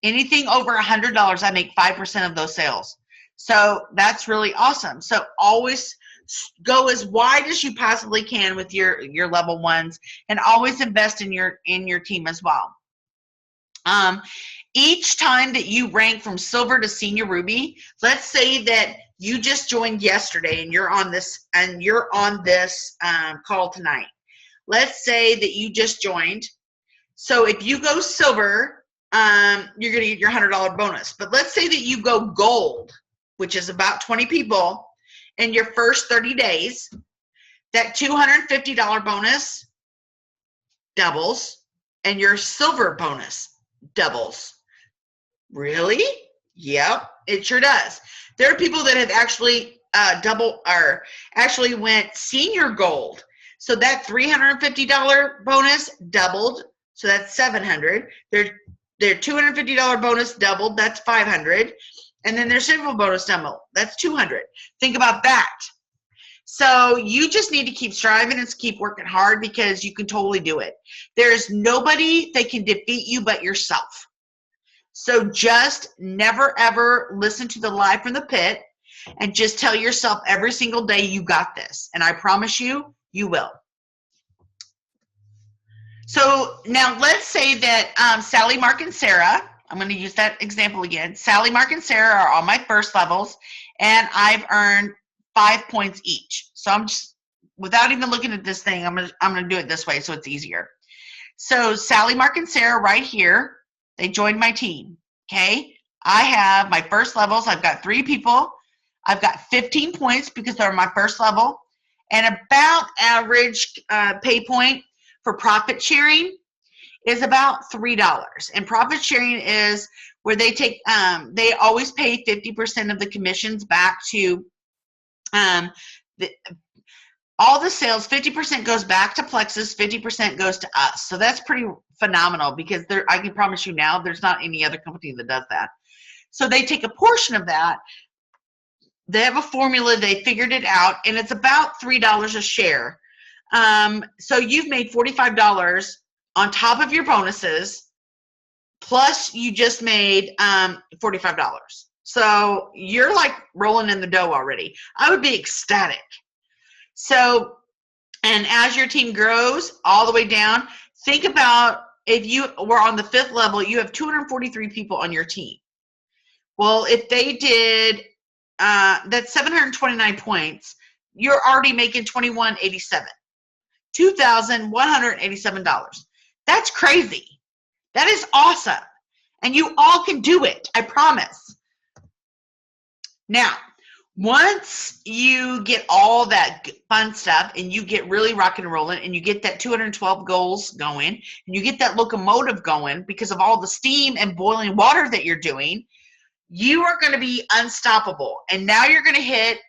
Anything over $100, I make 5% of those sales. So that's really awesome. So always go as wide as you possibly can with your level ones, and always invest in your team as well. Each time that you rank from silver to senior ruby, let's say that you just joined yesterday and you're on this call tonight. Let's say that you just joined. So if you go silver, you're going to get your $100 bonus. But let's say that you go gold, which is about 20 people in your first 30 days, that $250 bonus doubles and your silver bonus doubles. Really? Yep, it sure does. There are people that have actually actually went senior gold. So that $350 bonus doubled. So that's $700. Their $250 bonus doubled. That's $500. And then their silver bonus doubled. That's $200. Think about that. So you just need to keep striving and keep working hard, because you can totally do it. There's nobody that can defeat you but yourself. So just never, ever listen to the lie from the pit, and just tell yourself every single day, you got this. And I promise you, you will. So now let's say that Sally, Mark, and Sarah, I'm going to use that example again. Sally, Mark, and Sarah are all my first levels, and I've earned 5 points each. So I'm just, without even looking at this thing, I'm gonna do it this way so it's easier. So Sally, Mark, and Sarah right here, they joined my team. Okay, I have my first levels. I've got 3 people. I've got 15 points because they're my first level, and about average pay point for profit sharing is about $3. And profit sharing is where they take, they always pay 50% of the commissions back to all the sales. 50% goes back to Plexus, 50% goes to us. So that's pretty phenomenal, because I can promise you now, there's not any other company that does that. So they take a portion of that. They have a formula, they figured it out, and it's about $3 a share. So you've made $45 on top of your bonuses, plus you just made $45. So you're like rolling in the dough already. I would be ecstatic. So, and as your team grows all the way down, think about if you were on the 5th level, you have 243 people on your team. Well, if they did, that's 729 points, you're already making $2,187. $2,187. That's crazy. That is awesome. And you all can do it, I promise. Now, once you get all that fun stuff and you get really rock and rolling and you get that 212 goals going and you get that locomotive going because of all the steam and boiling water that you're doing, you are going to be unstoppable. And now you're going to hit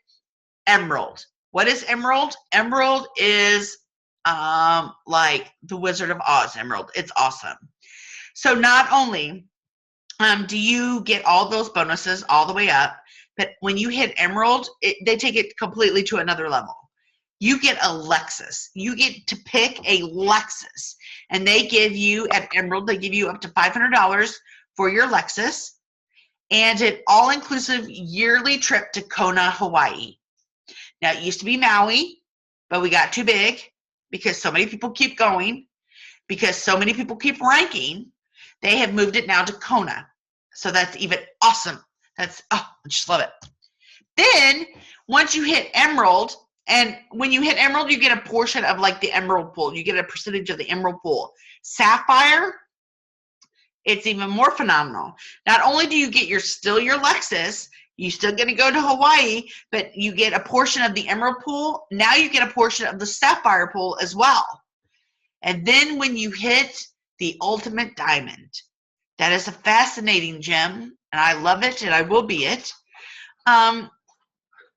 Emerald. What is Emerald? Emerald is like the Wizard of Oz Emerald. It's awesome. So not only do you get all those bonuses all the way up, but when you hit Emerald, they take it completely to another level. You get a Lexus. You get to pick a Lexus. And they give you, at Emerald, they give you up to $500 for your Lexus and an all-inclusive yearly trip to Kona, Hawaii. Now, it used to be Maui, but we got too big because so many people keep going, because so many people keep ranking. They have moved it now to Kona. So that's even awesome. That's, oh, I just love it. Then, once you hit Emerald, and when you hit Emerald, you get a portion of like the Emerald pool. You get a percentage of the Emerald pool. Sapphire, it's even more phenomenal. Not only do you get still your Lexus, You still get to go to Hawaii, but you get a portion of the Emerald Pool. Now you get a portion of the Sapphire Pool as well. And then when you hit the Ultimate Diamond, that is a fascinating gem, and I love it, and I will be it.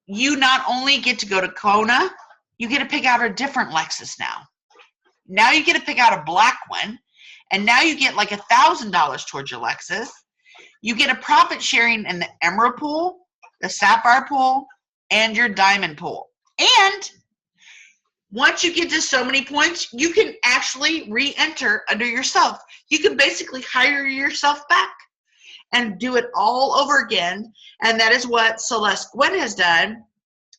You not only get to go to Kona, you get to pick out a different Lexus now. Now you get to pick out a black one, and now you get like $1,000 towards your Lexus. You get a profit sharing in the Emerald Pool, the Sapphire Pool, and your Diamond Pool. And once you get to so many points, you can actually re-enter under yourself. You can basically hire yourself back and do it all over again. And that is what Celeste Gwen has done.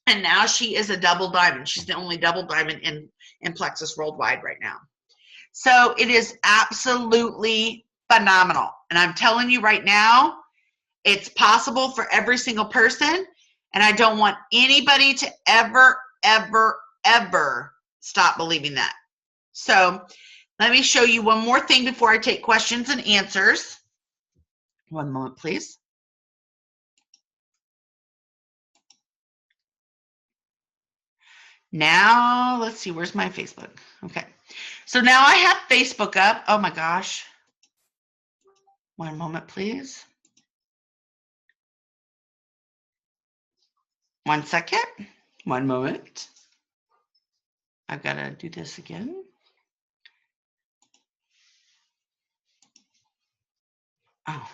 And now she is a double diamond. She's the only double diamond in Plexus worldwide right now. So it is absolutely phenomenal. And I'm telling you right now, it's possible for every single person. And I don't want anybody to ever, ever, ever stop believing that. So let me show you one more thing before I take questions and answers. One moment, please. Now, let's see, where's my Facebook? Okay. So now I have Facebook up. Oh my gosh. One moment, please. One second. One moment. I've got to do this again. Oh.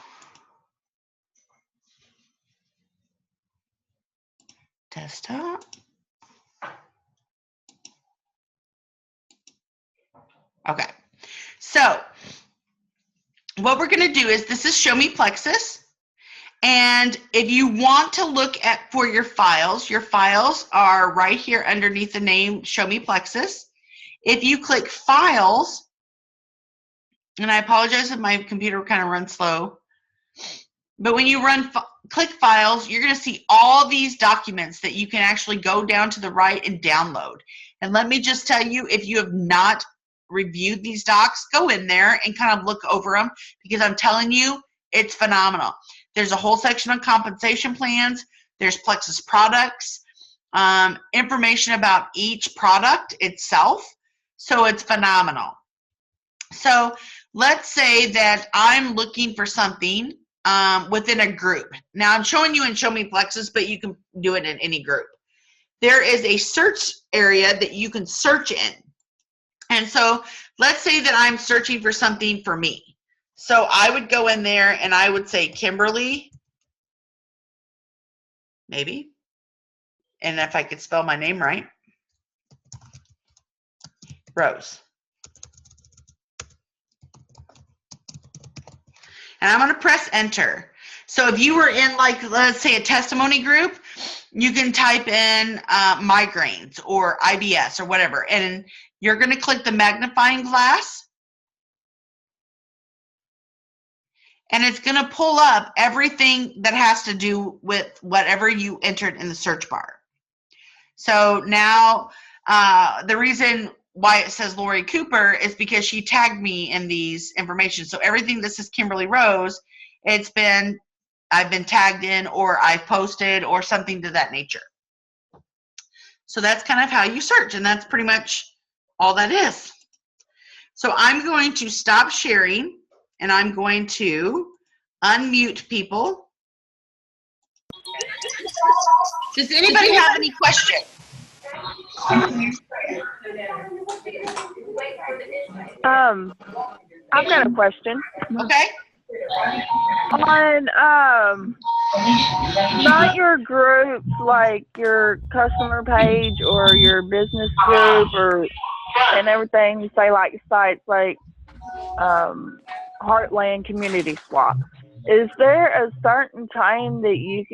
Desktop. Okay. So what we're going to do is, this is Show Me Plexus. And if you want to look at for your files are right here underneath the name Show Me Plexus. If you click Files, and I apologize if my computer kind of runs slow, but when you click Files, you're going to see all these documents that you can actually go down to the right and download. And let me just tell you, if you have not reviewed these docs, go in there and kind of look over them, because I'm telling you, it's phenomenal. There's a whole section on compensation plans. There's Plexus products, information about each product itself. So it's phenomenal. So let's say that I'm looking for something within a group. Now I'm showing you in Show Me Plexus, but you can do it in any group. There is a search area that you can search in. And so let's say that I'm searching for something for me. So I would go in there and I would say Kimberly, maybe. And if I could spell my name right, Rose. And I'm going to press enter. So if you were in, like, let's say a testimony group, you can type in migraines or IBS or whatever. And you're going to click the magnifying glass. And it's going to pull up everything that has to do with whatever you entered in the search bar. So now the reason why it says Lori Cooper is because she tagged me in these information. So everything that says Kimberly Rose, I've been tagged in, or I've posted, or something to that nature. So that's kind of how you search, and that's pretty much all that is. So I'm going to stop sharing, and I'm going to unmute people. Does anybody have any questions? I've got a question. Okay. On not your groups, like your customer page or your business group, or and everything, you say like sites like Heartland Community Swap. Is there a certain time that you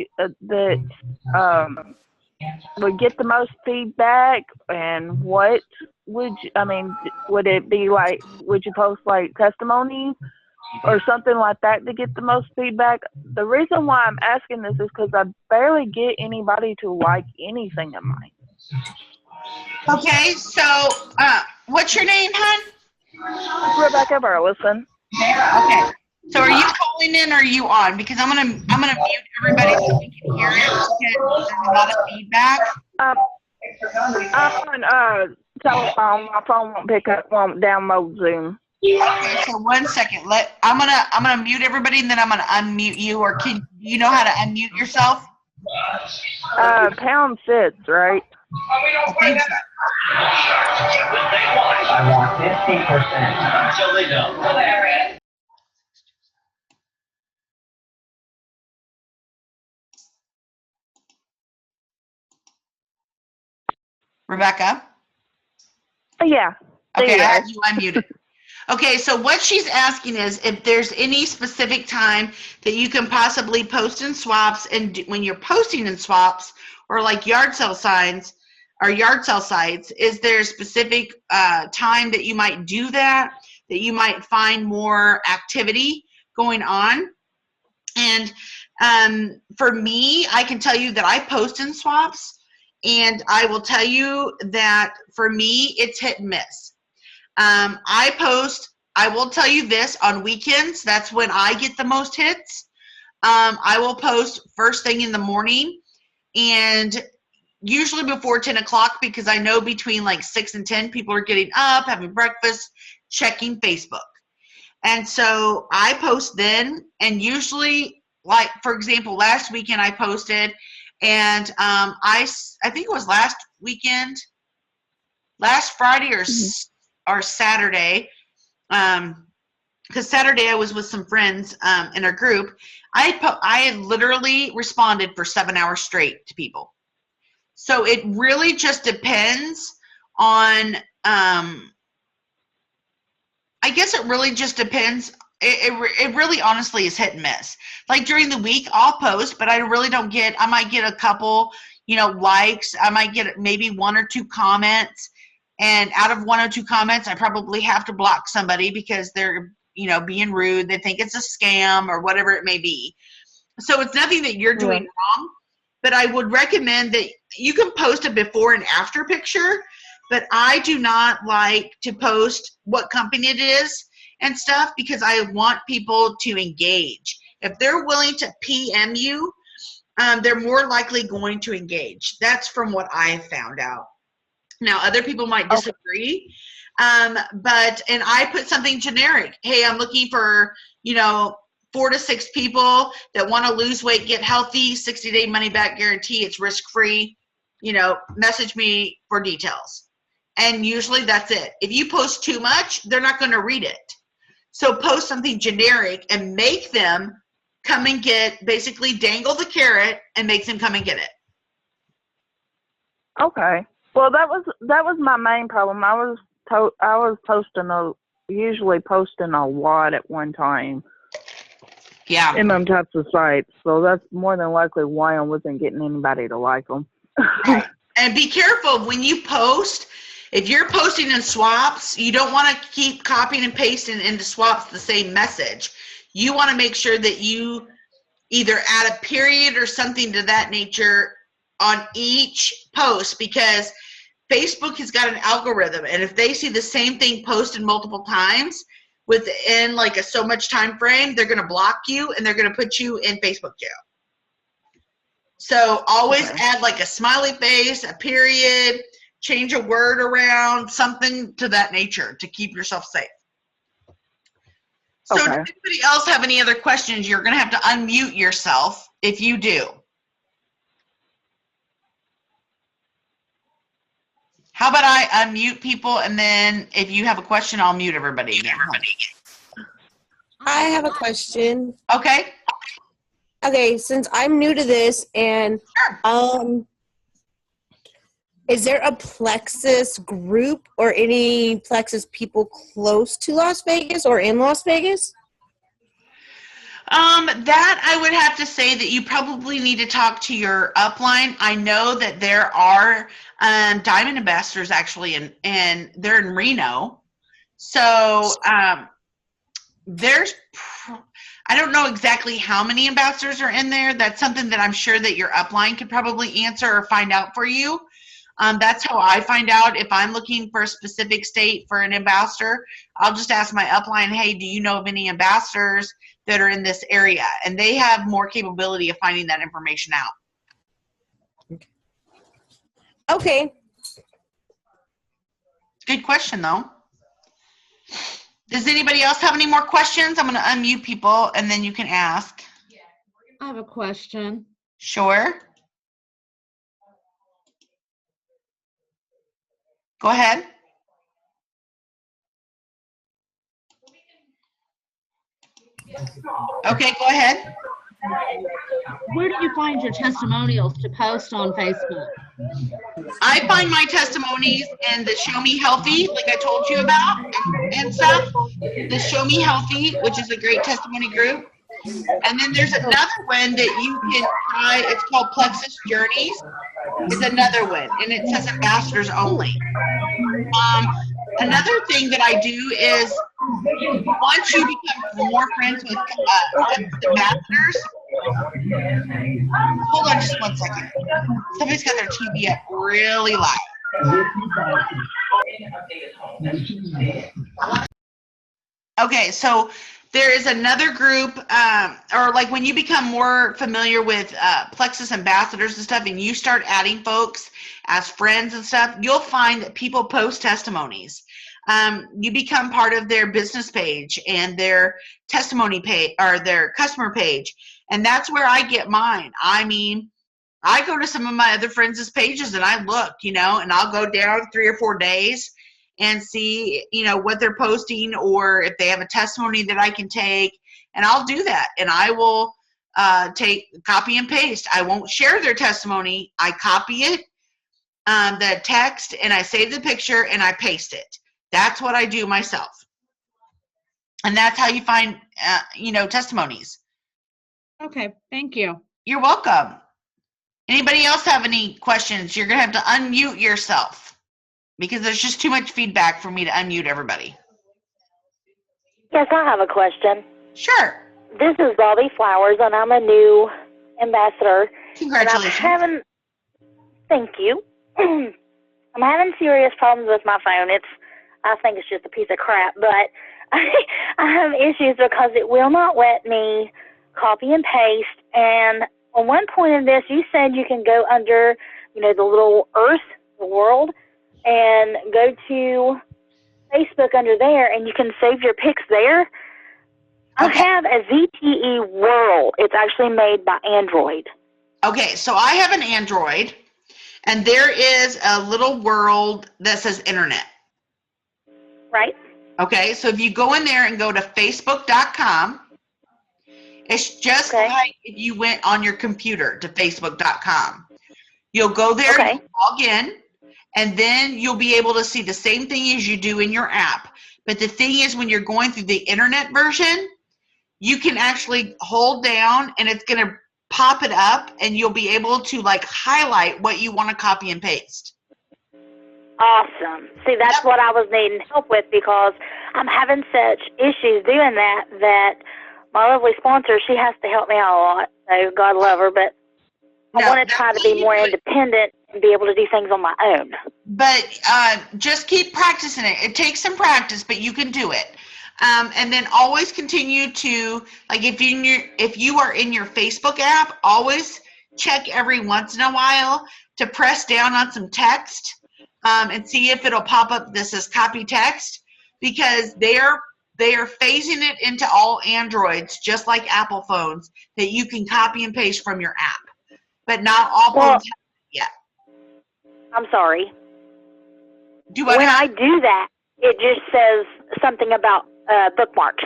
would get the most feedback, and what would you, would it be like, would you post like testimonies or something like that to get the most feedback? The reason why I'm asking this is because I barely get anybody to like anything of mine. Okay, so what's your name, hon? Rebecca Burleson. Okay, so are you calling calling in or are you on? Because I'm gonna mute everybody so we can hear it because there's a lot of feedback. I'm on telephone. My phone won't download Zoom. Okay, so 1 second. I'm gonna mute everybody and then I'm gonna unmute you. Or do you know how to unmute yourself? #6, right? I think so. I want 50% until they don't. Rebecca? Yeah. Okay, I Yeah. have you unmuted. Okay, so what she's asking is if there's any specific time that you can possibly post in swaps, and when you're posting in swaps or like yard sale signs or yard sale sites, is there a specific time that you might do that you might find more activity going on? And for me, I can tell you that I post in swaps, and I will tell you that for me, it's hit and miss. I will tell you this, on weekends, that's when I get the most hits. I will post first thing in the morning and usually before 10 o'clock because I know between like 6 and 10 people are getting up, having breakfast, checking Facebook. And so I post then, and usually, like, for example, last weekend I posted, and I think it was last weekend, last Friday or Saturday, because Saturday I was with some friends in our group. I had literally responded for 7 hours straight to people. So it really just depends on, I guess it really just depends. It really honestly is hit and miss. Like during the week I'll post, but I really don't get, I might get a couple, likes. I might get maybe 1 or 2 comments. And out of 1 or 2 comments, I probably have to block somebody because they're, being rude. They think it's a scam or whatever it may be. So it's nothing that you're doing wrong, but I would recommend that you can post a before and after picture, but I do not like to post what company it is and stuff because I want people to engage. If they're willing to PM you, they're more likely going to engage. That's from what I have found out. Now, other people might disagree, and I put something generic. Hey, I'm looking for, 4 to 6 people that want to lose weight, get healthy, 60-day money-back guarantee. It's risk-free. Message me for details. And usually that's it. If you post too much, they're not going to read it. So post something generic and make them come and basically dangle the carrot and make them come and get it. Okay. Well, that was my main problem. I was usually posting a lot at one time. Yeah. In them types of sites, so that's more than likely why I wasn't getting anybody to like them. Right. And be careful when you post. If you're posting in swaps, you don't want to keep copying and pasting into swaps the same message. You want to make sure that you either add a period or something to that nature on each post, because Facebook has got an algorithm, and if they see the same thing posted multiple times within like a so much time frame, they're going to block you and they're going to put you in Facebook jail. So always add like a smiley face, a period, change a word around, something to that nature to keep yourself safe. So does anybody else have any other questions? You're going to have to unmute yourself if you do. How about I unmute people, and then if you have a question, I'll mute everybody again. I have a question. Okay. Okay, since I'm new to this, and is there a Plexus group or any Plexus people close to Las Vegas or in Las Vegas? That I would have to say that you probably need to talk to your upline. I know that there are Diamond ambassadors actually, and they're in Reno. So there's, I don't know exactly how many ambassadors are in there. That's something that I'm sure that your upline could probably answer or find out for you. That's how I find out if I'm looking for a specific state for an ambassador. I'll just ask my upline, hey, do you know of any ambassadors that are in this area? And they have more capability of finding that information out. Okay. Good question, though. Does anybody else have any more questions? I'm going to unmute people, and then you can ask. I have a question. Sure. Go ahead. Okay, go ahead. Where do you find your testimonials to post on Facebook? I find my testimonies in the Show Me Healthy, like I told you about, and stuff. The Show Me Healthy, which is a great testimony group. And then there's another one that you can try. It's called Plexus Journeys. It's another one, and it says ambassadors only. Another thing that I do is once you become more friends with ambassadors, hold on just 1 second. Somebody's got their TV up really loud. Okay, so there is another group, or like when you become more familiar with Plexus ambassadors and stuff, and you start adding folks as friends and stuff, you'll find that people post testimonies. You become part of their business page and their testimony page or their customer page. And that's where I get mine. I mean, I go to some of my other friends' pages and I look, and I'll go down 3 or 4 days and see, what they're posting, or if they have a testimony that I can take, and I'll do that. And I will take copy and paste. I won't share their testimony. I copy it, the text, and I save the picture and I paste it. That's what I do myself. And that's how you find, testimonies. Okay, thank you. You're welcome. Anybody else have any questions? You're going to have to unmute yourself because there's just too much feedback for me to unmute everybody. Yes, I have a question. Sure. This is Bobby Flowers, and I'm a new ambassador. Congratulations. Thank you. I'm having serious problems with my phone. I think it's just a piece of crap, but I have issues because it will not let me copy and paste. And on one point of this, you said you can go under, the little Earth, the world, and go to Facebook under there, and you can save your pics there. Okay. I have a ZTE World. It's actually made by Android. Okay, so I have an Android, and there is a little world that says Internet. Right. Okay, so if you go in there and go to facebook.com, it's just like if you went on your computer to facebook.com. You'll go there, and log in, and then you'll be able to see the same thing as you do in your app. But the thing is, when you're going through the internet version, you can actually hold down, and it's going to pop it up, and you'll be able to highlight what you want to copy and paste. Awesome. See, that's what I was needing help with, because I'm having such issues doing that my lovely sponsor, she has to help me out a lot. So God love her, but I want to try to be more independent and be able to do things on my own. But just keep practicing it. It takes some practice, but you can do it. And then always continue to, if you are in your Facebook app, always check every once in a while to press down on some text and see if it'll pop up this as copy text, because they are phasing it into all Androids, just like Apple phones, that you can copy and paste from your app. But not all phones have it yet. I'm sorry. When I do that, it just says something about bookmarks.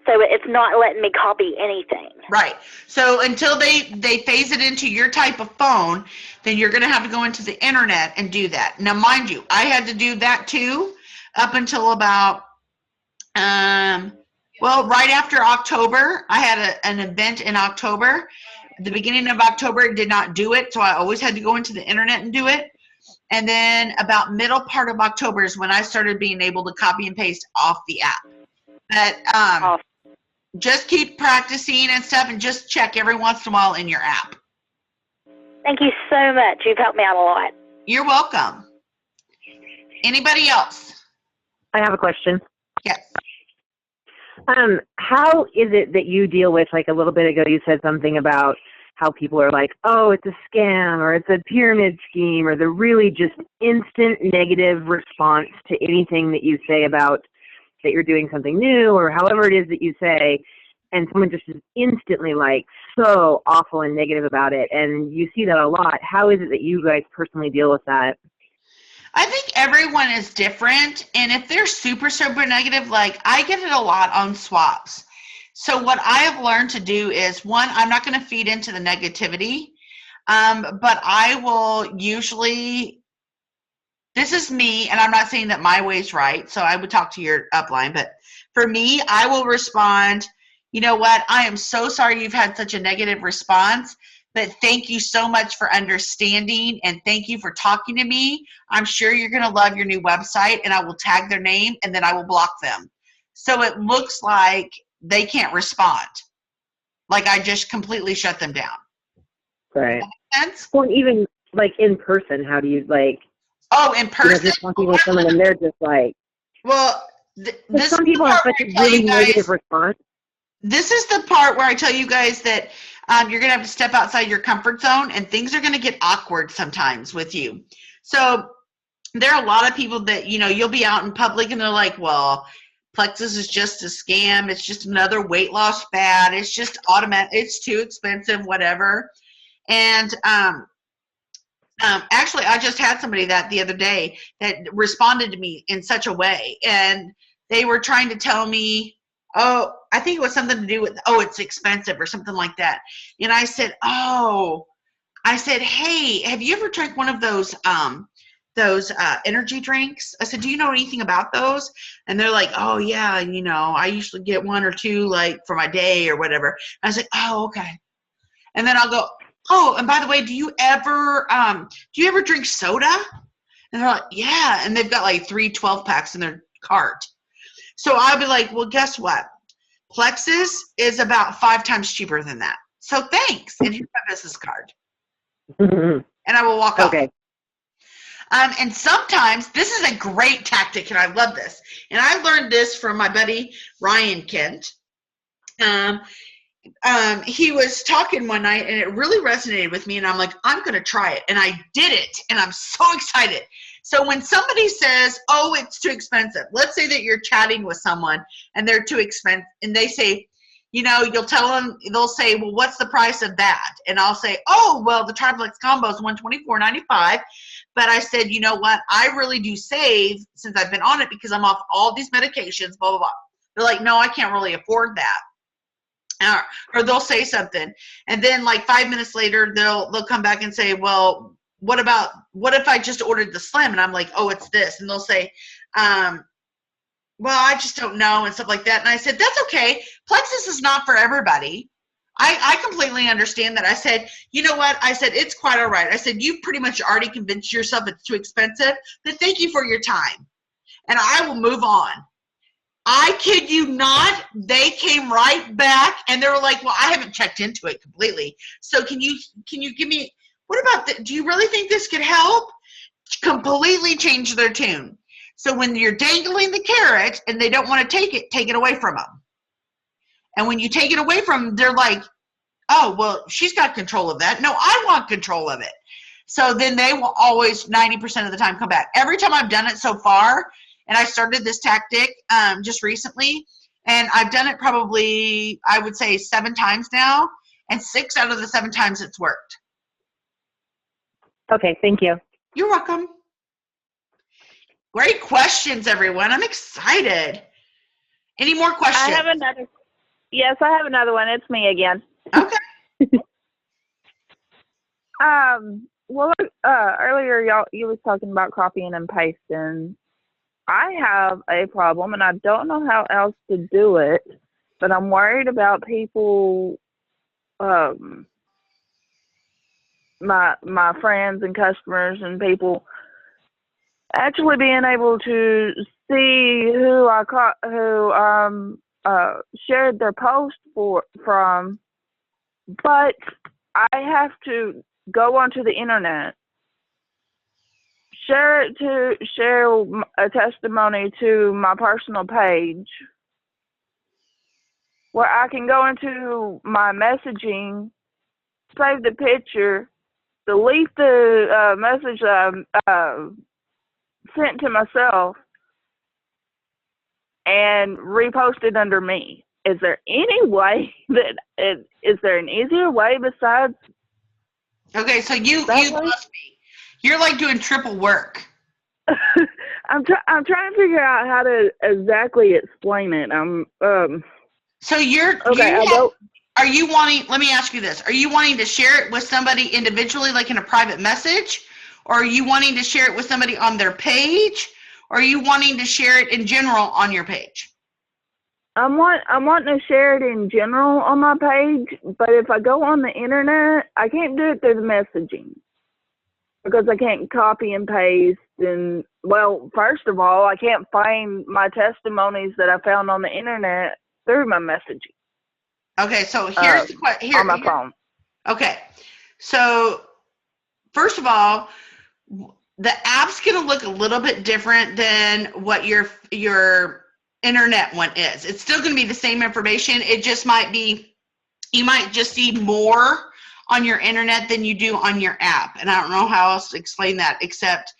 So it's not letting me copy anything. Right. So until they phase it into your type of phone, then you're going to have to go into the internet and do that. Now, mind you, I had to do that too up until about, right after October. I had an event in October. At the beginning of October, it did not do it, so I always had to go into the internet and do it. And then about middle part of October is when I started being able to copy and paste off the app. But just keep practicing and stuff, and just check every once in a while in your app. Thank you so much. You've helped me out a lot. You're welcome. Anybody else? I have a question. Yes. How is it that you deal with, like a little bit ago, you said something about how people are like, oh, it's a scam or it's a pyramid scheme, or the really just instant negative response to anything that you say about that you're doing something new or however it is that you say, and someone just is instantly like so awful and negative about it, and you see that a lot. How is it that you guys personally deal with that? I think everyone is different. And if they're super, super negative, like I get it a lot on swaps. So what I have learned to do is, one, I'm not going to feed into the negativity, but I will usually, this is me, and I'm not saying that my way's right, so I would talk to your upline, but for me, I will respond, you know what, I am so sorry you've had such a negative response, but thank you so much for understanding, and thank you for talking to me. I'm sure you're going to love your new website, and I will tag their name, and then I will block them. So it looks like they can't respond. Like I just completely shut them down. Right. Does that make sense? Well, even like in person, how do you like? Oh, in You know, person? if you're talking with someone and they're just like, Well, this some is people the have part such where a I tell really you guys, negative response. this is the part where I tell you guys that you're going to have to step outside your comfort zone, and things are going to get awkward sometimes with you. So there are a lot of people that, you know, you'll be out in public and they're like, well, Plexus is just a scam. It's just another weight loss fad. It's just automatic. It's too expensive, whatever. And actually, I just had somebody that the other day that responded to me in such a way, and they were trying to tell me, oh, I think it was something to do with, oh, it's expensive or something like that. And I said, hey, have you ever drank one of those energy drinks? I said, do you know anything about those? And they're like, oh yeah, you know, I usually get one or two like for my day or whatever. And I was like, oh, okay. And then I'll go, oh, and by the way, do you ever drink soda? And they're like, yeah. And they've got like 3 12-packs in their cart. So I'll be like, well, guess what? Plexus is about 5 times cheaper than that. So thanks. And here's my business card. And I will walk off. Okay. And sometimes this is a great tactic, and I love this. And I learned this from my buddy Ryan Kent. He was talking one night, and it really resonated with me. And I'm like, I'm going to try it. And I did it, and I'm so excited. So when somebody says, oh, it's too expensive, let's say that you're chatting with someone, and they're too expensive, and they say, you know, you'll tell them, they'll say, well, what's the price of that? And I'll say, oh, well, the Triplex combo is $124.95. But I said, you know what? I really do save since I've been on it because I'm off all these medications, blah, blah, blah. They're like, no, I can't really afford that. Or they'll say something. And then like 5 minutes later, they'll come back and say, well, what if I just ordered the Slim? And I'm like, oh, it's this. And they'll say, well, I just don't know, and stuff like that. And I said, that's okay. Plexus is not for everybody. I completely understand that. I said, you know what? I said, it's quite all right. I said, you've pretty much already convinced yourself it's too expensive, but thank you for your time. And I will move on. I kid you not, they came right back, and they were like, well, I haven't checked into it completely. So can you give me, what about, do you really think this could help? Completely change their tune. So when you're dangling the carrot and they don't want to take it away from them. And when you take it away from them, they're like, oh, well, she's got control of that. No, I want control of it. So then they will always 90% of the time come back. Every time I've done it so far, and I started this tactic just recently, and I've done it probably, I would say 7 times now, and 6 out of the 7 times it's worked. Okay, thank you. You're welcome. Great questions, everyone. I'm excited. Any more questions? I have another. Yes, I have another one. It's me again. Okay. Well, earlier you was talking about copying and pasting. I have a problem, and I don't know how else to do it, but I'm worried about people, my friends and customers and people actually being able to see who shared their post from, but I have to go onto the internet share a testimony to my personal page where I can go into my messaging, save the picture, delete the message that I sent to myself, and repost it under me. Is there any way is there an easier way besides? Okay, so you That way? lost me. You're like doing triple work. I'm trying to figure out how to exactly explain it. So are you wanting, let me ask you this. Are you wanting to share it with somebody individually, like in a private message? Or are you wanting to share it with somebody on their page? Or are you wanting to share it in general on your page? I'm wanting to share it in general on my page, but if I go on the internet, I can't do it through the messaging because I can't copy and paste. And well, first of all, I can't find my testimonies that I found on the internet through my messaging. Okay, so here's the question. On my phone. Okay, so first of all, the app's going to look a little bit different than what your internet one is. It's still going to be the same information. It just might be, you might just see more on your internet than you do on your app. And I don't know how else to explain that, except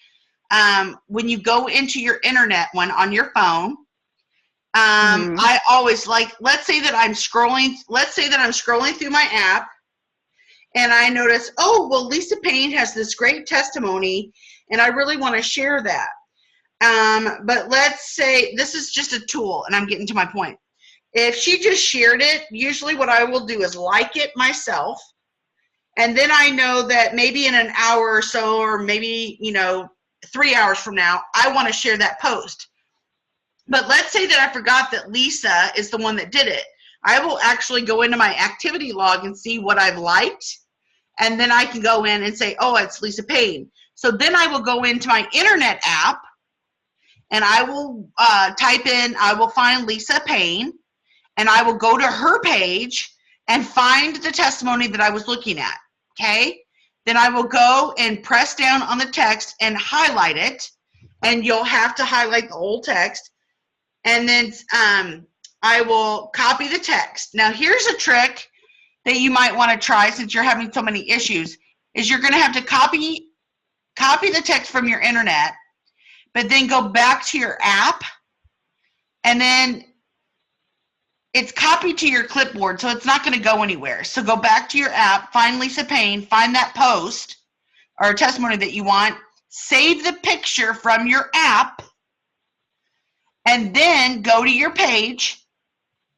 when you go into your internet one on your phone, I always let's say that I'm scrolling through my app and I notice, oh, well, Lisa Payne has this great testimony and I really want to share that. But let's say this is just a tool and I'm getting to my point. If she just shared it, usually what I will do is like it myself. And then I know that maybe in an hour or so, or maybe, 3 hours from now, I want to share that post. But let's say that I forgot that Lisa is the one that did it. I will actually go into my activity log and see what I've liked. And then I can go in and say, oh, it's Lisa Payne. So then I will go into my internet app and I will I will find Lisa Payne and I will go to her page and find the testimony that I was looking at, okay? Then I will go and press down on the text and highlight it, and you'll have to highlight the whole text, and then I will copy the text. Now, here's a trick that you might want to try since you're having so many issues, is you're going to have to copy the text from your internet, but then go back to your app, and then it's copied to your clipboard, so it's not going to go anywhere. So go back to your app, find Lisa Payne, find that post or testimony that you want, save the picture from your app, and then go to your page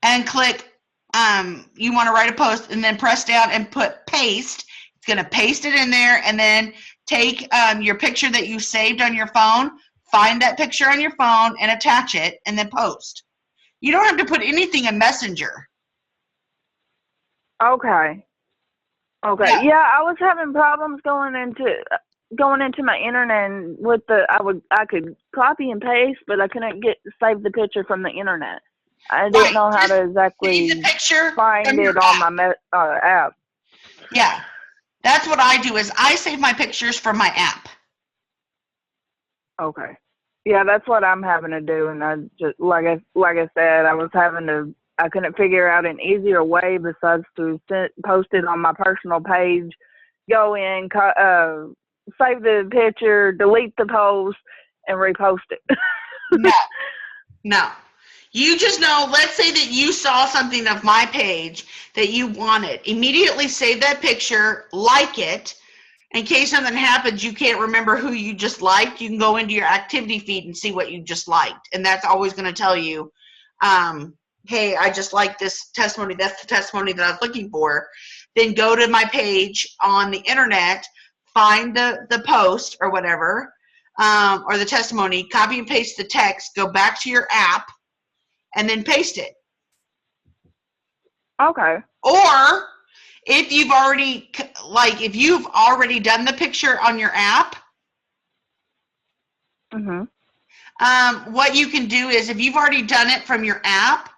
and click, you want to write a post, and then press down and put paste. It's going to paste it in there, and then take your picture that you saved on your phone, find that picture on your phone and attach it, and then post. You don't have to put anything in Messenger. Okay. Yeah, I was having problems going into my internet, and with I could copy and paste, but I couldn't save the picture from the internet. I didn't know how to exactly save the picture find it on my app. Yeah, that's what I do. Is I save my pictures from my app. Okay. Yeah, that's what I'm having to do, and I just like I said, I couldn't figure out an easier way besides to post it on my personal page, go in, save the picture, delete the post, and repost it. No. You just know, let's say that you saw something of my page that you wanted. Immediately save that picture, like it. In case something happens, you can't remember who you just liked, you can go into your activity feed and see what you just liked. And that's always going to tell you, hey, I just liked this testimony. That's the testimony that I was looking for. Then go to my page on the internet, find the post or whatever, or the testimony, copy and paste the text, go back to your app, and then paste it. Okay. Or if you've already done the picture on your app, what you can do is, if you've already done it from your app,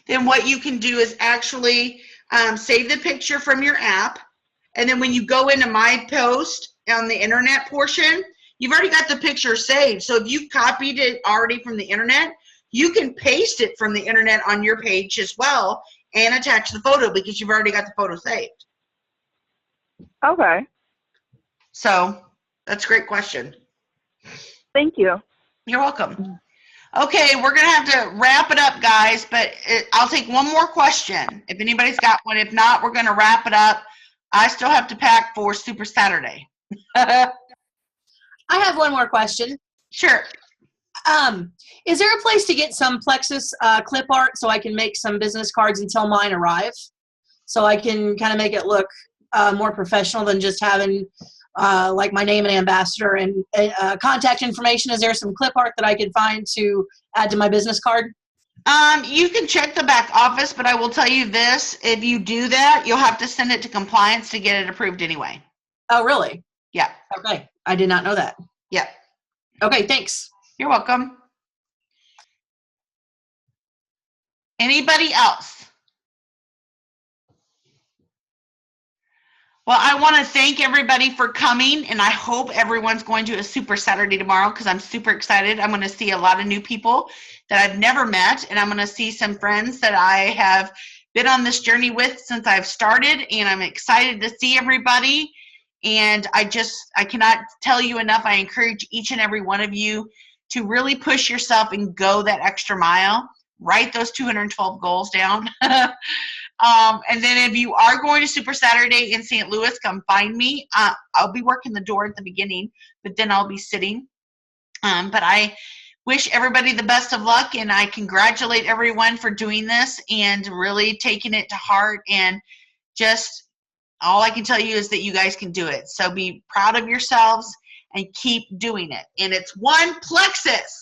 then what you can do is actually save the picture from your app, and then when you go into my post on the internet portion, you've already got the picture saved. So if you've copied it already from the internet, you can paste it from the internet on your page as well and attach the photo because you've already got the photo saved. Okay. So that's a great question. Thank you. You're welcome. Okay, we're going to have to wrap it up, guys, but I'll take one more question if anybody's got one. If not, we're going to wrap it up. I still have to pack for Super Saturday. I have one more question. Sure. Is there a place to get some Plexus clip art so I can make some business cards until mine arrive? So I can kind of make it look more professional than just having like my name and ambassador and contact information. Is there some clip art that I could find to add to my business card? You can check the back office, but I will tell you this. If you do that, you'll have to send it to compliance to get it approved anyway. Oh, really? Yeah. Okay. I did not know that. Yeah. Okay, thanks. You're welcome. Anybody else? Well, I want to thank everybody for coming, and I hope everyone's going to a Super Saturday tomorrow because I'm super excited. I'm going to see a lot of new people that I've never met, and I'm going to see some friends that I have been on this journey with since I've started, and I'm excited to see everybody. And I cannot tell you enough. I encourage each and every one of you to really push yourself and go that extra mile. Write those 212 goals down. And then if you are going to Super Saturday in St. Louis, come find me. I'll be working the door at the beginning, but then I'll be sitting. But I wish everybody the best of luck, and I congratulate everyone for doing this and really taking it to heart. And just all I can tell you is that you guys can do it. So be proud of yourselves and keep doing it. And it's one Plexus.